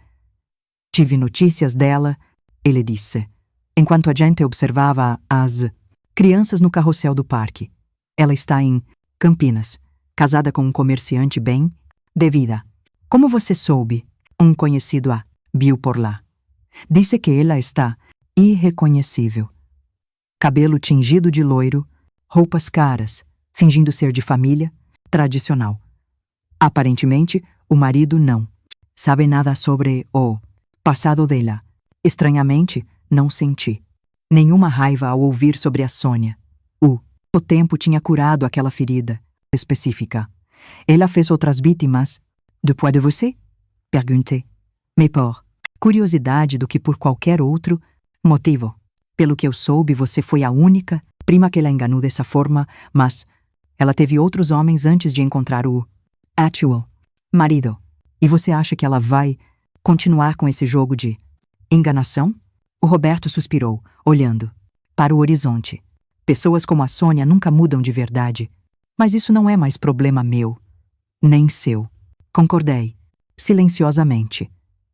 Tive notícias dela, ele disse, enquanto a gente observava as crianças no carrossel do parque. Ela está em Campinas, casada com um comerciante bem de vida. Como você soube? Um conhecido a viu por lá. Disse que ela está irreconhecível. Cabelo tingido de loiro, roupas caras, fingindo ser de família, tradicional. Aparentemente, o marido não sabe nada sobre o passado dela. Estranhamente, não senti nenhuma raiva ao ouvir sobre a Sônia. O tempo tinha curado aquela ferida específica. Ela fez outras vítimas. Depois de você? Perguntei. Mais por curiosidade do que por qualquer outro motivo. Pelo que eu soube, você foi a única prima que ela enganou dessa forma, mas ela teve outros homens antes de encontrar o actual marido. E você acha que ela vai continuar com esse jogo de enganação? O Roberto suspirou, olhando para o horizonte. Pessoas como a Sônia nunca mudam de verdade. Mas isso não é mais problema meu, nem seu. Concordei, silenciosamente.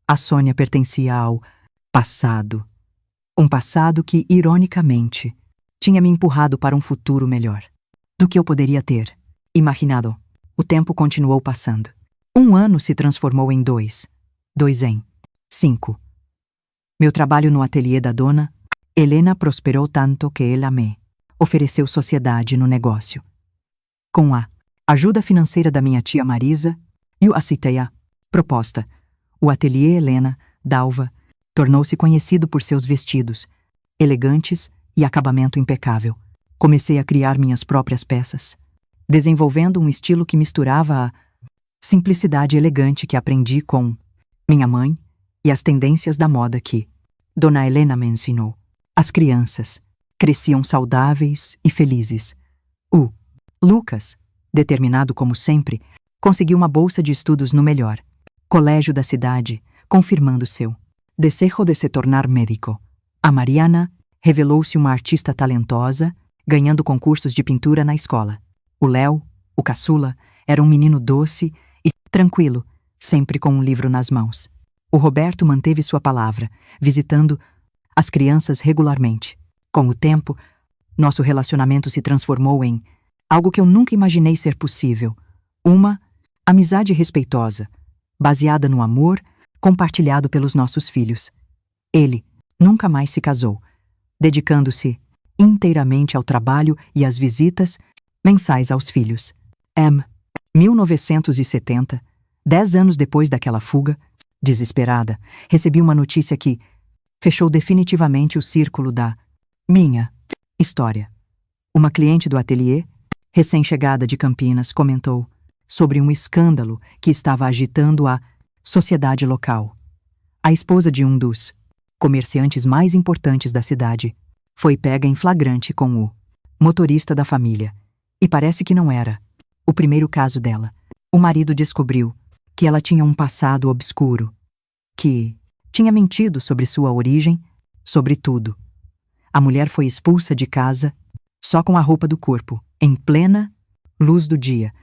A Sônia pertencia ao passado. Um passado que, ironicamente, tinha me empurrado para um futuro melhor do que eu poderia ter imaginado. O tempo continuou passando. 1 ano se transformou em 2. 2 em 5. Meu trabalho no ateliê da dona Helena prosperou tanto que ela me ofereceu sociedade no negócio. Com a ajuda financeira da minha tia Marisa e o aceitei a proposta. O ateliê Helena Dalva tornou-se conhecido por seus vestidos, elegantes e acabamento impecável. Comecei a criar minhas próprias peças, desenvolvendo um estilo que misturava a simplicidade elegante que aprendi com minha mãe e as tendências da moda que Dona Helena me ensinou. As crianças cresciam saudáveis e felizes. O Lucas, determinado como sempre, conseguiu uma bolsa de estudos no melhor colégio da cidade, confirmando seu desejo de se tornar médico. A Mariana revelou-se uma artista talentosa, ganhando concursos de pintura na escola. O Léo, o caçula, era um menino doce e tranquilo, sempre com um livro nas mãos. O Roberto manteve sua palavra, visitando as crianças regularmente. Com o tempo, nosso relacionamento se transformou em algo que eu nunca imaginei ser possível. Uma amizade respeitosa, baseada no amor compartilhado pelos nossos filhos. Ele nunca mais se casou, dedicando-se inteiramente ao trabalho e às visitas mensais aos filhos. 1970, 10 anos depois daquela fuga, desesperada, recebi uma notícia que fechou definitivamente o círculo da minha história. Uma cliente do ateliê, recém-chegada de Campinas, comentou sobre um escândalo que estava agitando a sociedade local. A esposa de um dos comerciantes mais importantes da cidade foi pega em flagrante com o motorista da família. E parece que não era o primeiro caso dela. O marido descobriu que ela tinha um passado obscuro, que tinha mentido sobre sua origem, sobre tudo. A mulher foi expulsa de casa só com a roupa do corpo, em plena luz do dia,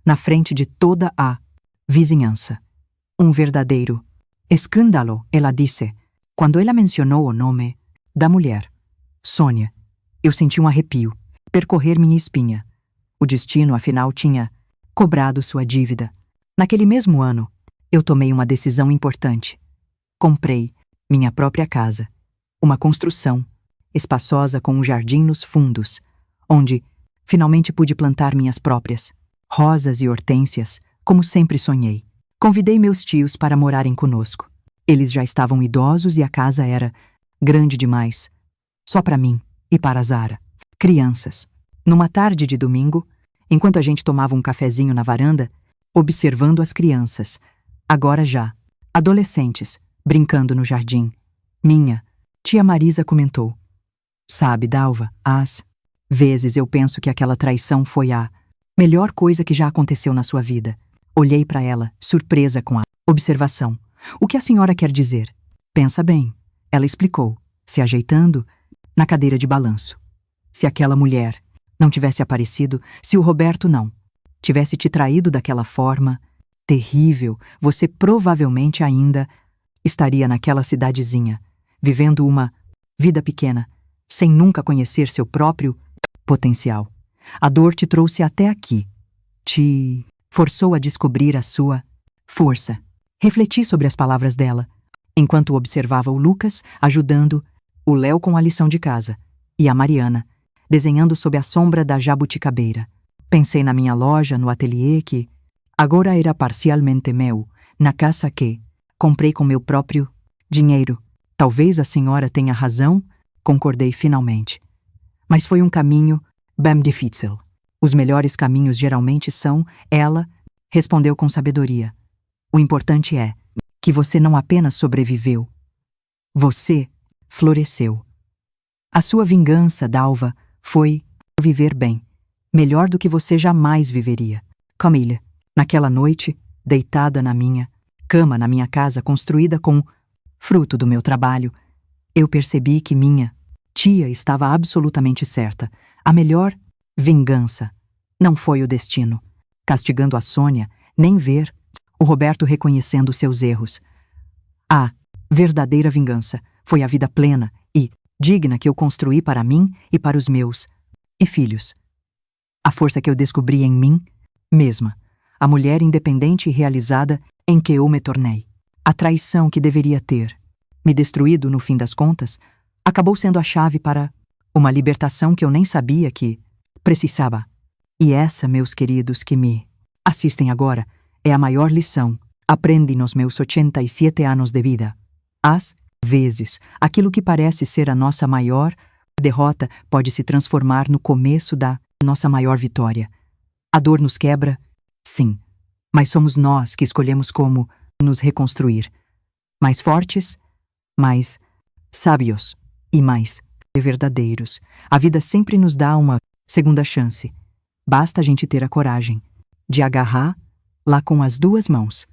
na frente de toda a vizinhança. Um verdadeiro escândalo, ela disse, quando ela mencionou o nome da mulher. Sônia. Eu senti um arrepio percorrer minha espinha. O destino, afinal, tinha cobrado sua dívida. Naquele mesmo ano, eu tomei uma decisão importante. Comprei minha própria casa. Uma construção espaçosa com um jardim nos fundos, onde finalmente pude plantar minhas próprias rosas e hortênsias, como sempre sonhei. Convidei meus tios para morarem conosco. Eles já estavam idosos e a casa era grande demais, só para mim e para Zara, crianças. Numa tarde de domingo, enquanto a gente tomava um cafezinho na varanda, observando as crianças, agora já adolescentes, brincando no jardim, minha tia Marisa comentou: "Sabe, Dalva, às vezes eu penso que aquela traição foi a melhor coisa que já aconteceu na sua vida." Olhei para ela, surpresa com a observação. "O que a senhora quer dizer?" "Pensa bem," ela explicou, se ajeitando na cadeira de balanço. "Se aquela mulher não tivesse aparecido, se o Roberto não tivesse te traído daquela forma terrível, você provavelmente ainda estaria naquela cidadezinha, vivendo uma vida pequena, sem nunca conhecer seu próprio potencial. A dor te trouxe até aqui, te forçou a descobrir a sua força." Refleti sobre as palavras dela, enquanto observava o Lucas ajudando o Léo com a lição de casa e a Mariana desenhando sob a sombra da jabuticabeira. Pensei na minha loja, no ateliê que agora era parcialmente meu, na casa que comprei com meu próprio dinheiro. "Talvez a senhora tenha razão", concordei finalmente. "Mas foi um caminho bem difícil. Os melhores caminhos geralmente são", ela respondeu com sabedoria. "O importante é que você não apenas sobreviveu, você floresceu. A sua vingança, Dalva, foi viver bem, melhor do que você jamais viveria." Camille, naquela noite, deitada na minha cama na minha casa construída com fruto do meu trabalho, eu percebi que minha tia estava absolutamente certa. A melhor vingança não foi o destino castigando a Sônia, nem ver o Roberto reconhecendo seus erros. A verdadeira vingança foi a vida plena e digna que eu construí para mim e para os meus filhos. A força que eu descobri em mim mesma, a mulher independente e realizada em que eu me tornei. A traição que deveria ter me destruído no fim das contas, acabou sendo a chave para uma libertação que eu nem sabia que precisava. E essa, meus queridos que me assistem agora, é a maior lição. Aprendi nos meus 87 anos de vida. Às vezes, aquilo que parece ser a nossa maior derrota pode se transformar no começo da nossa maior vitória. A dor nos quebra? Sim. Mas somos nós que escolhemos como nos reconstruir. Mais fortes, mais sábios e mais verdadeiros. A vida sempre nos dá uma segunda chance. Basta a gente ter a coragem de agarrar lá com as duas mãos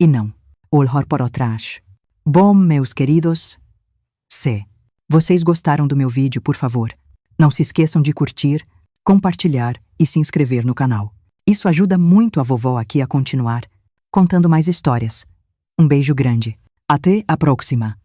e não olhar para trás. Bom, meus queridos, se vocês gostaram do meu vídeo, por favor, não se esqueçam de curtir, compartilhar e se inscrever no canal. Isso ajuda muito a vovó aqui a continuar contando mais histórias. Um beijo grande. Até a próxima!